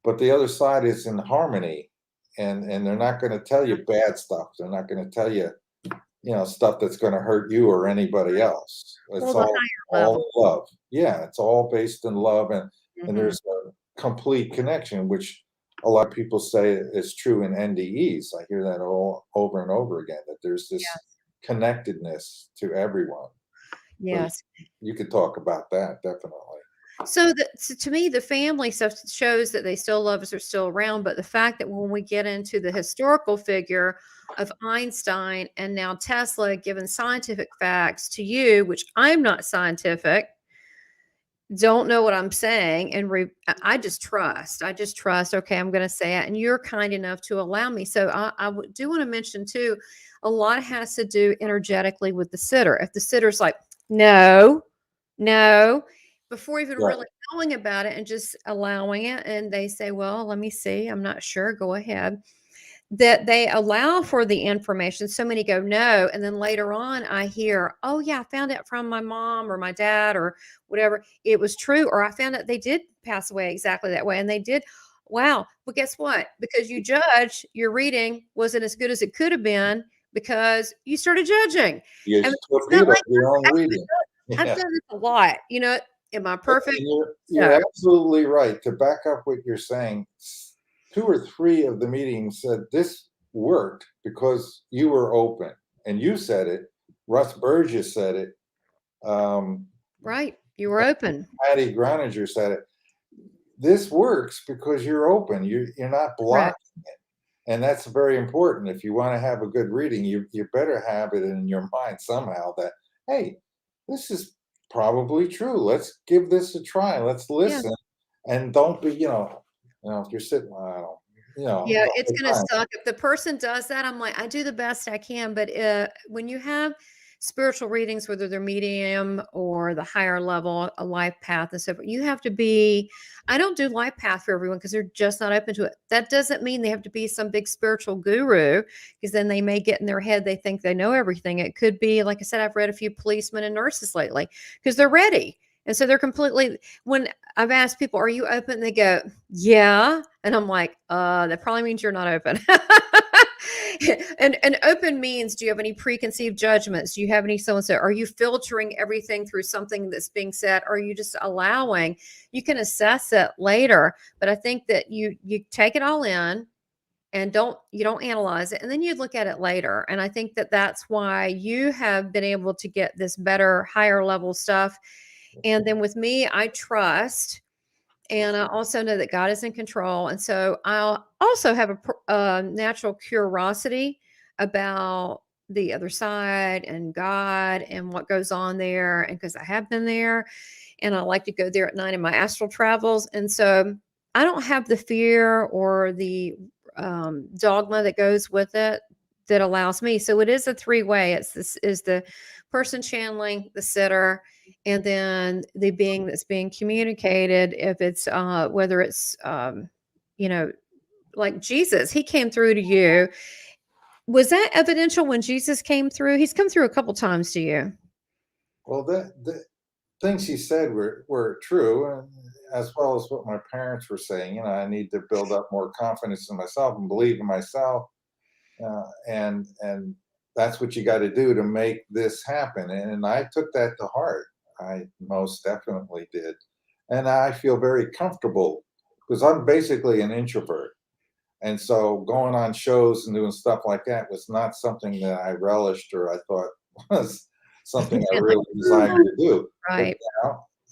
but the other side is in harmony, and they're not going to tell you bad stuff. They're not going to tell you stuff that's going to hurt you or anybody Right. else. It's Well, the higher all level. in love. Yeah, it's all based in love, and Mhm. there's a complete connection, which a lot of people say is true in NDEs. I hear that all over and over again, that there's this Yes. connectedness to everyone. But Yes. you could talk about that definitely. So to me, the family stuff shows that they still love us, are still around. But the fact that when we get into the historical figure of Einstein and now Tesla giving scientific facts to you, which I'm not scientific, don't know what I'm saying, and I just trust. I just trust. Okay, I'm going to say it, and you're kind enough to allow me. So do want to mention too, a lot has to do energetically with the sitter. If the sitter's like, no, no. before even Right. really knowing about it and just allowing it. And they say, well, let me see. I'm not sure. Go ahead. That they allow for the information. So many go, no. And then later on, I hear, oh, yeah, I found it from my mom or my dad or whatever. It was true. Or I found out they did pass away exactly that way. And they did. Wow. Well, guess what? Because you judge, your reading wasn't as good as it could have been because you started judging. You And it's not torpedo like your own reading. I've Yeah. done this a lot. Am I perfect? And you're No. absolutely right. To back up what you're saying, 2 or 3 of the meetings said this worked because you were open, and you said it. Russ Burgess said it. Um, Right. You were open. Patty Groninger said it. This works because you're open. You're not Correct. blocking it, and that's very important. If you want to have a good reading, you better have it in your mind somehow that, hey, this is probably true. Let's give this a try. Let's Yeah. listen, and don't be, if you're sitting, I don't, Yeah, the it's whole gonna time. suck. If the person does that, I'm like, I do the best I can, but, when you have spiritual readings, whether they're medium or the higher level, a life path and so forth, you have to be I don't do life path for everyone because 'cause they're just not open to it. That doesn't mean they have to be some big spiritual guru, because then they may get in their head, they think they know everything. It could be, like I said, I've read a few policemen and nurses lately because 'cause they're ready, and so they're completely when I've asked people, "Are you open?" They go, "Yeah." And I'm like, that probably means you're not open." And open means, do you have any preconceived judgments? Do you have any so and so? Are you filtering everything through something that's being said? Or are you just allowing? You can assess it later, but I think that you take it all in and don't analyze it, and then you look at it later. And I think that that's why you have been able to get this better, higher level stuff. And then with me, I trust, and I also know that God is in control. And so I'll also have a natural curiosity about the other side and God and what goes on there. And because I have been there and I like to go there at night in my astral travels. And so I don't have the fear or the dogma that goes with it that allows me. So it is a three-way. It's this is the person channeling, the sitter, and then the being that's being communicated. If it's whether it's you know like Jesus, he came through to you. Was that evidential when Jesus came through? He's come through a couple times to you. Well, the things he said were true, and as well as what my parents were saying. I need to build up more confidence in myself and believe in myself, and that's what you got to do to make this happen. And I took that to heart. I most definitely did, and I feel very comfortable because I'm basically an introvert. And so going on shows and doing stuff like that was not something that I relished or I thought was something I Like, really desired to do. But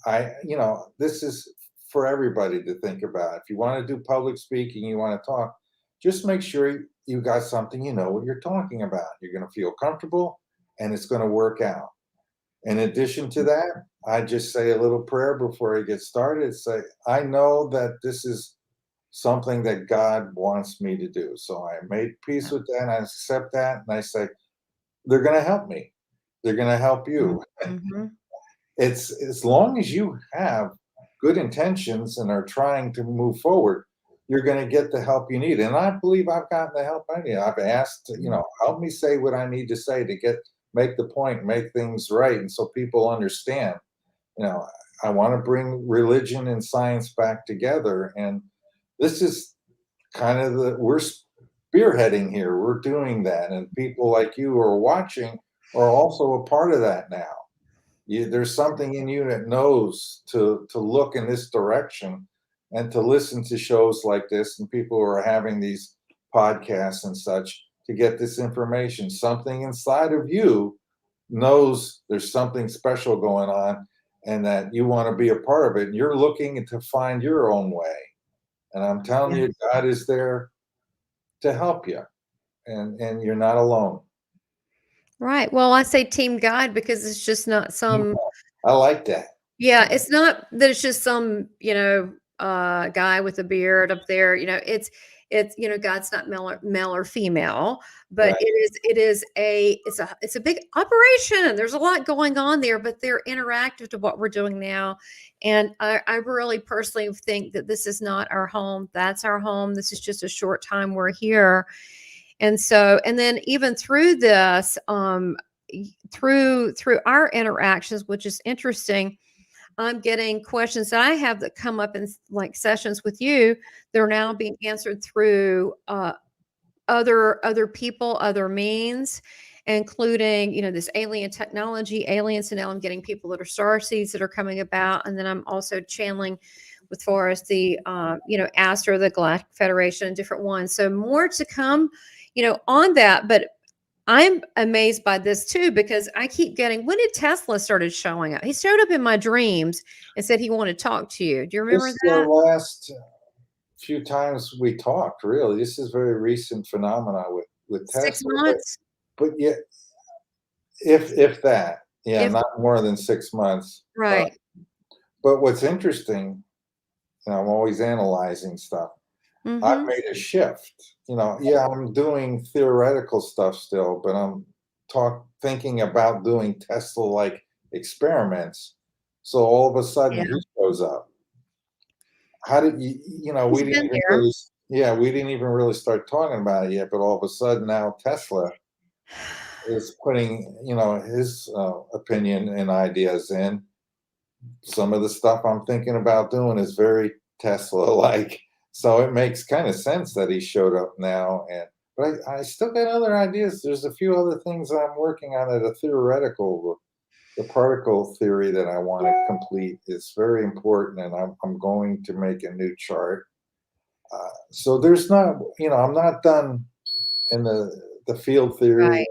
right. now this is for everybody to think about. If you want to do public speaking, you want to talk, just make sure you got something you know what you're talking about. You're going to feel comfortable and it's going to work out. In addition to that, I just say a little prayer before I get started. Say, I know that this is something that God wants me to do. So I made peace with that. And I accept that. And I say, they're going to help me. They're going to help you. Mm-hmm. It's as long as you have good intentions and are trying to move forward, you're going to get the help you need. And I believe I've gotten the help I need. I've asked, help me say what I need to say to make the point, make things right. And so people understand, you know, I want to bring religion and science back together. And this is kind of we're spearheading here. We're doing that. And people like you who are watching are also a part of that now. There's something in you that knows to look in this direction and to listen to shows like this and people who are having these podcasts and such to get this information. Something inside of you knows there's something special going on and that you want to be a part of it. And you're looking to find your own way. And I'm telling Yeah. you, God is there to help you, and you're not alone. Right. Well, I say team God because it's just not some I like that. yeah, it's not that it's just some, guy with a beard up there. It's, God's not male or female, but Right. it's a big operation. There's a lot going on there, but they're interactive to what we're doing now. And I really personally think that this is not our home. That's our home. This is just a short time we're here. And so, and then even through this, through our interactions, which is interesting, I'm getting questions that I have that come up in like sessions with you. They're now being answered through other people, other means, including, this alien technology, aliens. And now I'm getting people that are star seeds that are coming about. And then I'm also channeling with far as the, Astra, the Galactic Federation, and different ones. So more to come, on that. But I'm amazed by this too, because I keep getting, when did Tesla started showing up? He showed up in my dreams and said he wanted to talk to you. Do you remember This is the that? last few times we talked, really. This is very recent phenomena with 6 Tesla, months? but yet, if that, yeah, If not more than 6 months. right. But what's interesting, I'm always analyzing stuff. I've Mhm. made a shift. Yeah, I'm doing theoretical stuff still, but I'm thinking about doing Tesla-like experiments. So all of a Yeah. sudden he shows up. How did we He's didn't been even there. really, yeah, we didn't even really start talking about it yet, but all of a sudden now Tesla is putting, his opinion and ideas in. Some of the stuff I'm thinking about doing is very Tesla-like, so it makes kind of sense that he showed up now. But I still got other ideas. There's a few other things I'm working on at a theoretical. The particle theory that I want to complete is very important, and I'm going to make a new chart. So there's not, I'm not done in the field theory Right.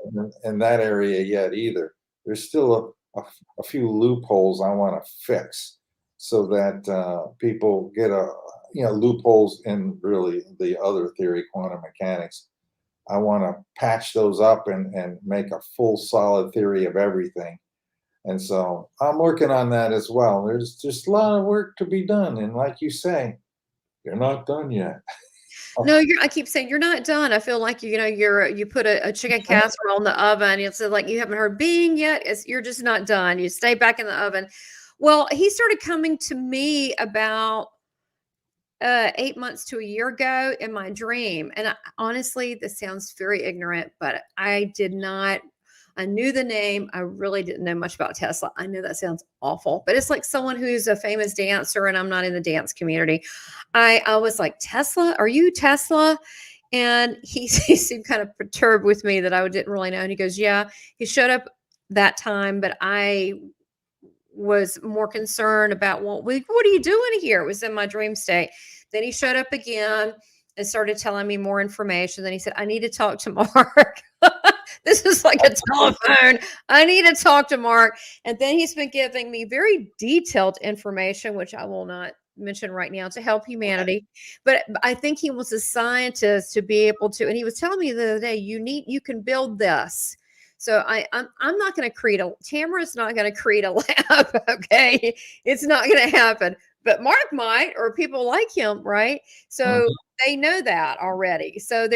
in that area yet either. There's still a few loopholes I want to fix so that people get loopholes in really the other theory, quantum mechanics. I want to patch those up and make a full solid theory of everything. And so I'm working on that as well. There's just a lot of work to be done. And like you say, you're not done yet. No, I keep saying you're not done. I feel like you put a chicken casserole in the oven. It's like you haven't heard bing yet. You're just not done. You stay back in the oven. Well, he started coming to me about 8 months to a year ago in my dream. And honestly, this sounds very ignorant, but I did not. I knew the name. I really didn't know much about Tesla. I know that sounds awful, but it's like someone who's a famous dancer and I'm not in the dance community. I was like, Tesla, are you Tesla? And he seemed kind of perturbed with me that I didn't really know. And he goes, yeah, he showed up that time, but I was more concerned about what are you doing here? It was in my dream state. Then he showed up again and started telling me more information. Then he said, I need to talk to Mark. This is like a telephone. I need to talk to Mark. And then he's been giving me very detailed information, which I will not mention right now, to help humanity. But I think he was a scientist to be able to, and he was telling me the other day, you can build this. So I'm not going to create Tamara's not going to create a lab. Okay. It's not going to happen, but Mark might, or people like him. Right. So Mhm. they know that already. So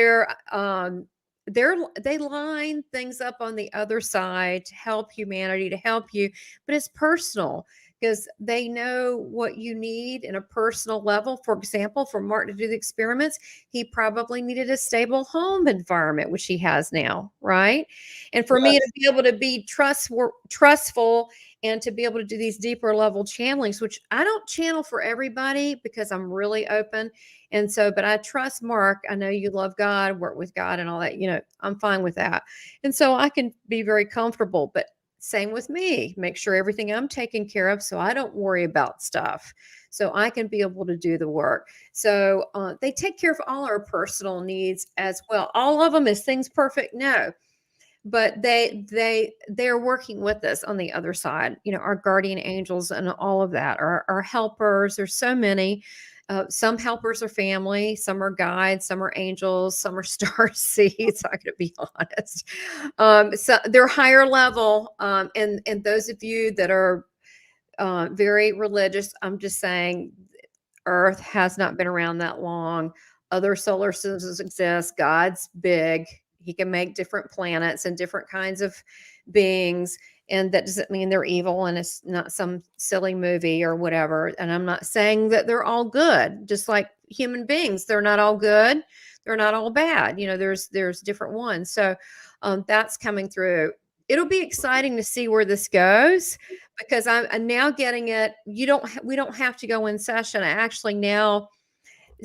they line things up on the other side to help humanity, to help you, but it's personal because they know what you need in a personal level. For example, for Mark to do the experiments, he probably needed a stable home environment, which he has now, right? And for me to Yes. be able to be trustful and to be able to do these deeper level channelings, which I don't channel for everybody because I'm really open. And so, but I trust Mark. I know you love God, work with God and all that. I'm fine with that. And so I can be very comfortable. But same with me. Make sure everything I'm taking care of so I don't worry about stuff. So I can be able to do the work. So they take care of all our personal needs as well. All of them is things perfect? No, but they're working with us on the other side, our guardian angels and all of that, our helpers. There's so many. Some helpers are family, some are guides, some are angels, some are star seeds. I'm gonna be honest. So they're higher level, and those of you that are very religious, I'm just saying Earth has not been around that long. other solar systems exist. God's big. He can make different planets and different kinds of beings. And that doesn't mean they're evil and it's not some silly movie or whatever. And I'm not saying that they're all good, just like human beings. They're not all good. They're not all bad. There's different ones. So that's coming through. It'll be exciting to see where this goes because I'm now getting it. We don't have to go in session. I actually now,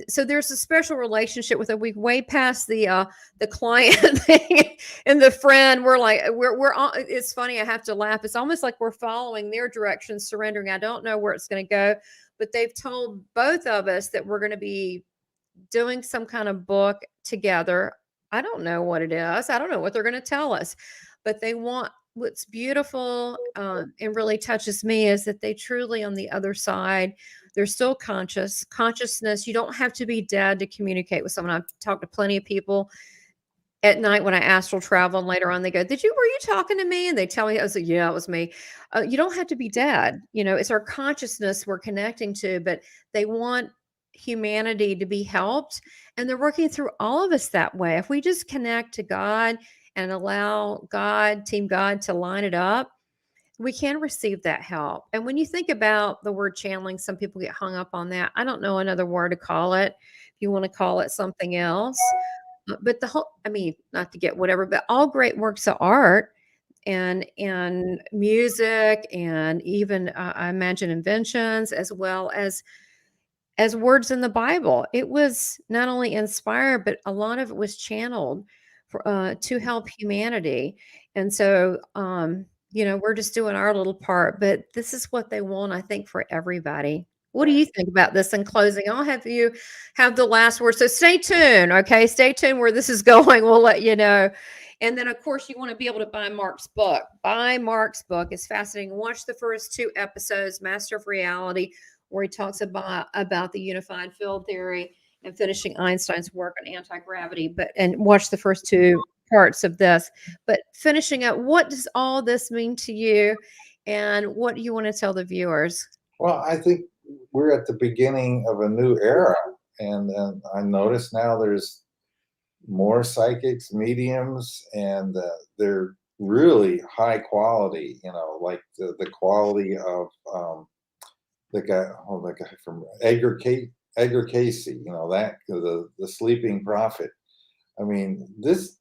so there's a special relationship with it. We've way past the client thing and the friend. We're all, it's funny. I have to laugh. It's almost like we're following their direction, surrendering. I don't know where it's going to go, but they've told both of us that we're going to be doing some kind of book together. I don't know what it is. I don't know what they're going to tell us, but they want, what's beautiful and really touches me is that they truly on the other side, they're still consciousness. You don't have to be dead to communicate with someone. I've talked to plenty of people at night when I astral travel, and later on they go, were you talking to me? And they tell me, I was like, yeah, it was me. You don't have to be dead. It's our consciousness we're connecting to, but they want humanity to be helped. And they're working through all of us that way. If we just connect to God and allow Team God to line it up, we can receive that help. And when you think about the word channeling, some people get hung up on that. I don't know another word to call it. If you want to call it something else, but not to get whatever, but all great works of art and music and even I imagine inventions as well as words in the Bible. It was not only inspired, but a lot of it was channeled to help humanity. And so, we're just doing our little part, but this is what they want, I think, for everybody. What do you think about this in closing? I'll have you have the last word. So stay tuned, okay? Stay tuned where this is going. We'll let you know. And then, of course, you want to be able to buy Mark's book. Buy Mark's book. It's fascinating. Watch the first 2 episodes, Master of Reality, where he talks about the unified field theory and finishing Einstein's work on anti-gravity, and watch the first 2 parts of this. But finishing up, what does all this mean to you? And what do you want to tell the viewers? Well, I think we're at the beginning of a new era. And I notice now there's more psychics, mediums, and they're really high quality, like the quality of the guy from Edgar Casey, the sleeping prophet. I mean, this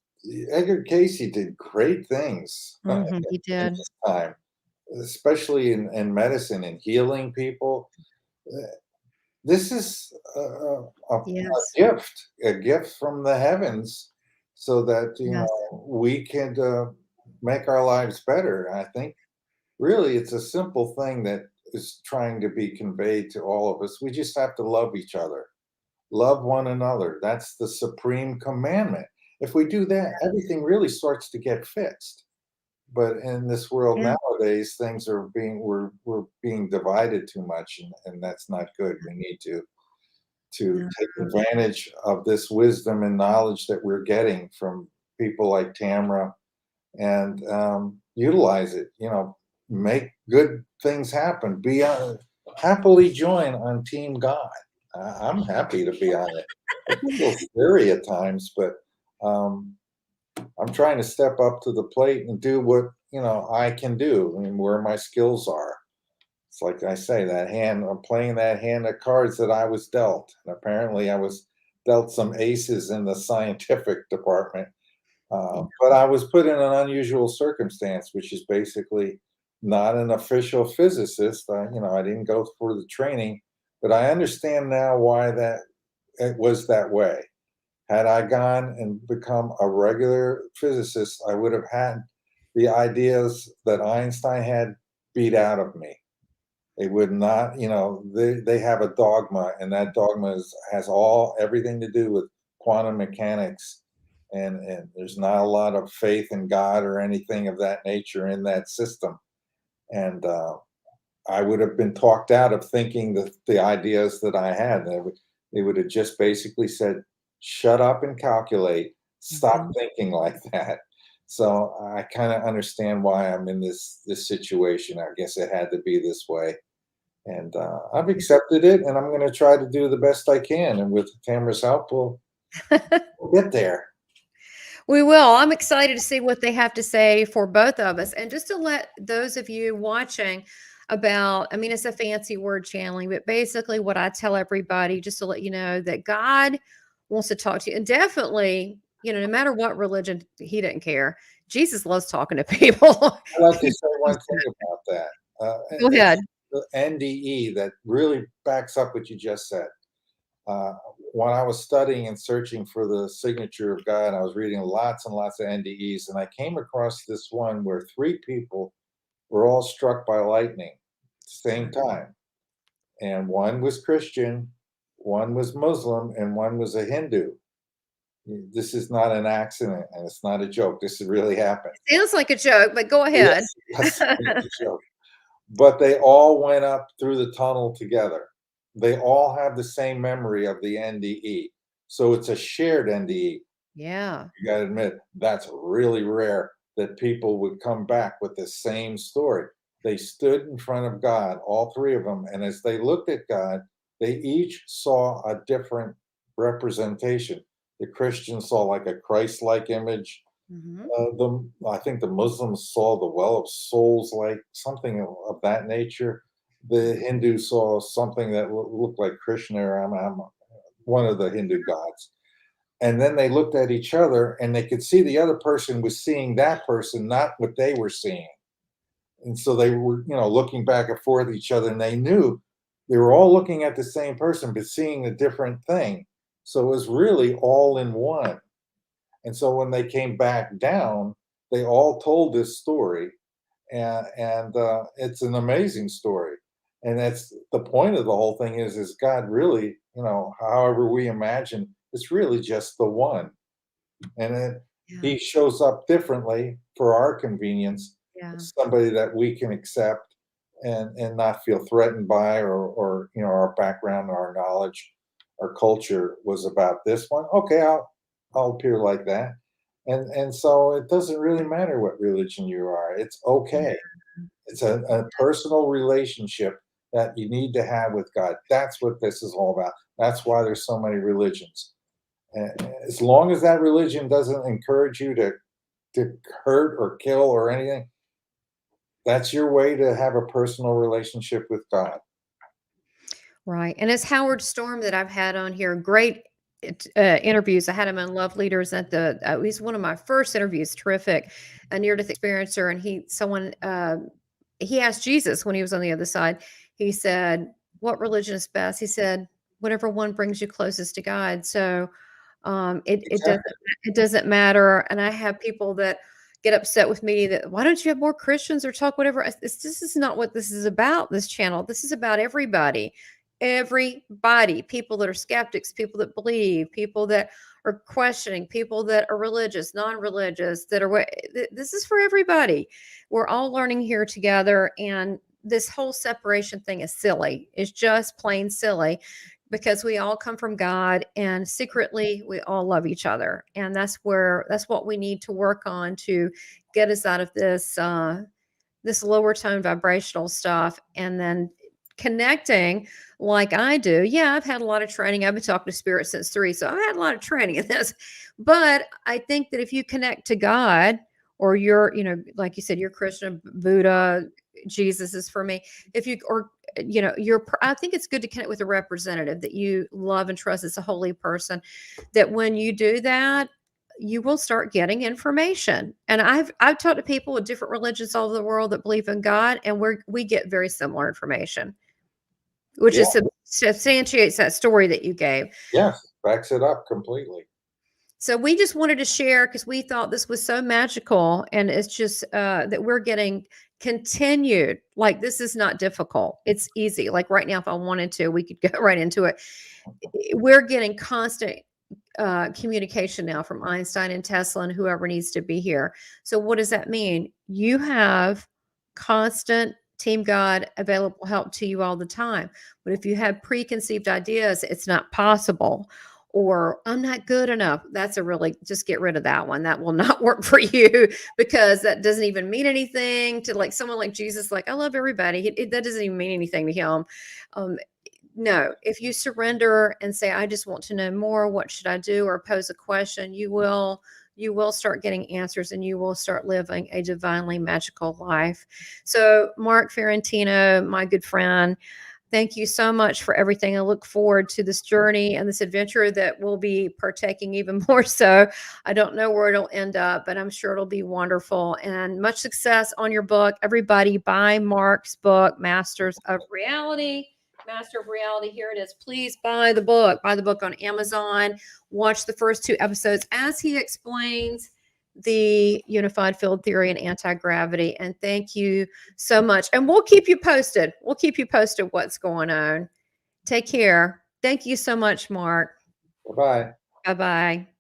Edgar Casey did great things He in did. his time, especially in medicine and healing people. This is a gift from the heavens, so that we can make our lives better. I think really it's a simple thing that is trying to be conveyed to all of us. We just have to love each other, love one another. That's the supreme commandment. If we do that, everything really starts to get fixed. But in this world nowadays, things are we're being divided too much, and that's not good. We need to take advantage of this wisdom and knowledge that we're getting from people like Tamara and utilize it. Make good things happen. Happily join on Team God. I'm happy to be on it. It's a little scary at times, but I'm trying to step up to the plate and do what I can do and where my skills are. It's like I say, that hand, I'm playing that hand of cards that I was dealt. And apparently I was dealt some aces in the scientific department. But I was put in an unusual circumstance, which is basically not an official physicist. I didn't go for the training, but I understand now why that it was that way. Had I gone and become a regular physicist, I would have had the ideas that Einstein had beat out of me. They would not, they have a dogma, and that dogma has everything to do with quantum mechanics. And there's not a lot of faith in God or anything of that nature in that system. And I would have been talked out of thinking the ideas that I had. They would have just basically said, shut up and calculate. Stop thinking like that. So I kind of understand why I'm in this situation. I guess it had to be this way. And I've accepted it, and I'm going to try to do the best I can. And with Tamara's help, we'll get there. We will. I'm excited to see what they have to say for both of us. And just to let those of you watching about, I mean, it's a fancy word, channeling, but basically what I tell everybody, just to let you know that God wants to talk to you. And definitely, no matter what religion, he didn't care. Jesus loves talking to people. I'd like to say one thing about that. Go It's ahead. the NDE that really backs up what you just said. Uh, when I was studying and searching for the signature of God, I was reading lots and lots of NDEs, and I came across this one where three people were all struck by lightning at the same time. And one was Christian, one was Muslim, and one was a Hindu. This is not an accident, and it's not a joke. This really happened. Sounds like a joke, but go ahead. Yes, yes, it's a joke. But they all went up through the tunnel together. They all have the same memory of the NDE. So it's a shared NDE. Yeah. You got to admit, that's really rare that people would come back with the same story. They stood in front of God, all three of them, and as they looked at God, they each saw a different representation. The Christians saw like a Christ-like image. Mhm. I think the Muslims saw the well of souls, like something of that nature. The Hindus saw something that looked like Krishna, or I'm one of the Hindu gods. And then they looked at each other, and they could see the other person was seeing that person, not what they were seeing. And so they were, looking back and forth at each other, and they knew they were all looking at the same person, but seeing a different thing. So it was really all in one. And so when they came back down, they all told this story, and it's an amazing story. And that's the point of the whole thing is God really, however we imagine, it's really just the one, and then Yeah. he shows up differently for our convenience, Yeah. somebody that we can accept and not feel threatened by, or our background, our knowledge, our culture was about this one. Okay, I'll appear like that. And so it doesn't really matter what religion you are. It's okay. It's a personal relationship that you need to have with God. That's what this is all about. That's why there's so many religions. As long as that religion doesn't encourage you to hurt or kill or anything, that's your way to have a personal relationship with God. Right, and it's Howard Storm that I've had on here, great interviews. I had him on Love Leaders at he's one of my first interviews, terrific, a near-death experiencer, and he asked Jesus when he was on the other side, he said, "What religion is best?" He said, "Whatever one brings you closest to God." So, Exactly. it doesn't matter, and I have people that get upset with me that, "Why don't you have more Christians or talk whatever?" This is not what this is about, this channel. This is about everybody. Everybody, people that are skeptics, people that believe, people that are questioning, people that are religious, non-religious, that are this is for everybody. We're all learning here together, and this whole separation thing is silly. It's just plain silly because we all come from God and secretly we all love each other. And that's what we need to work on to get us out of this lower tone vibrational stuff, and then connecting like I do. Yeah, I've had a lot of training. I've been talking to spirit since 3, so I've had a lot of training in this. But I think that if you connect to God, or you're, like you said, you're Christian, Buddha, Jesus is for me. If you, or I think it's good to connect with a representative that you love and trust as a holy person, that when you do that, you will start getting information. And I've talked to people with different religions all over the world that believe in God, and we get very similar information, which Yeah. is substantiates that story that you gave. Yes. Backs it up completely. So we just wanted to share because we thought this was so magical, and it's just that we're getting continued. Like, this is not difficult; it's easy. Like right now, if I wanted to, we could go right into it. We're getting constant communication now from Einstein and Tesla and whoever needs to be here. So what does that mean? You have constant Team God available help to you all the time. But if you have preconceived ideas, it's not possible. or I'm not good enough. That's a really, just get rid of that one. That will not work for you, because that doesn't even mean anything to like someone like Jesus. Like, I love everybody. That doesn't even mean anything to him. No, if you surrender and say, I just want to know more, what should I do? Or pose a question, you will start getting answers, and you will start living a divinely magical life. So Mark Fiorentino, my good friend, thank you so much for everything. I look forward to this journey and this adventure that we'll be partaking even more so. I don't know where it'll end up, but I'm sure it'll be wonderful. And much success on your book. Everybody buy Mark's book, Masters of Reality. Master of Reality. Here it is. Please buy the book. Buy the book on Amazon. Watch the first 2 episodes as he explains the unified field theory and anti-gravity. And thank you so much. And we'll keep you posted. We'll keep you posted what's going on. Take care. Thank you so much, Mark. Bye-bye. Bye-bye.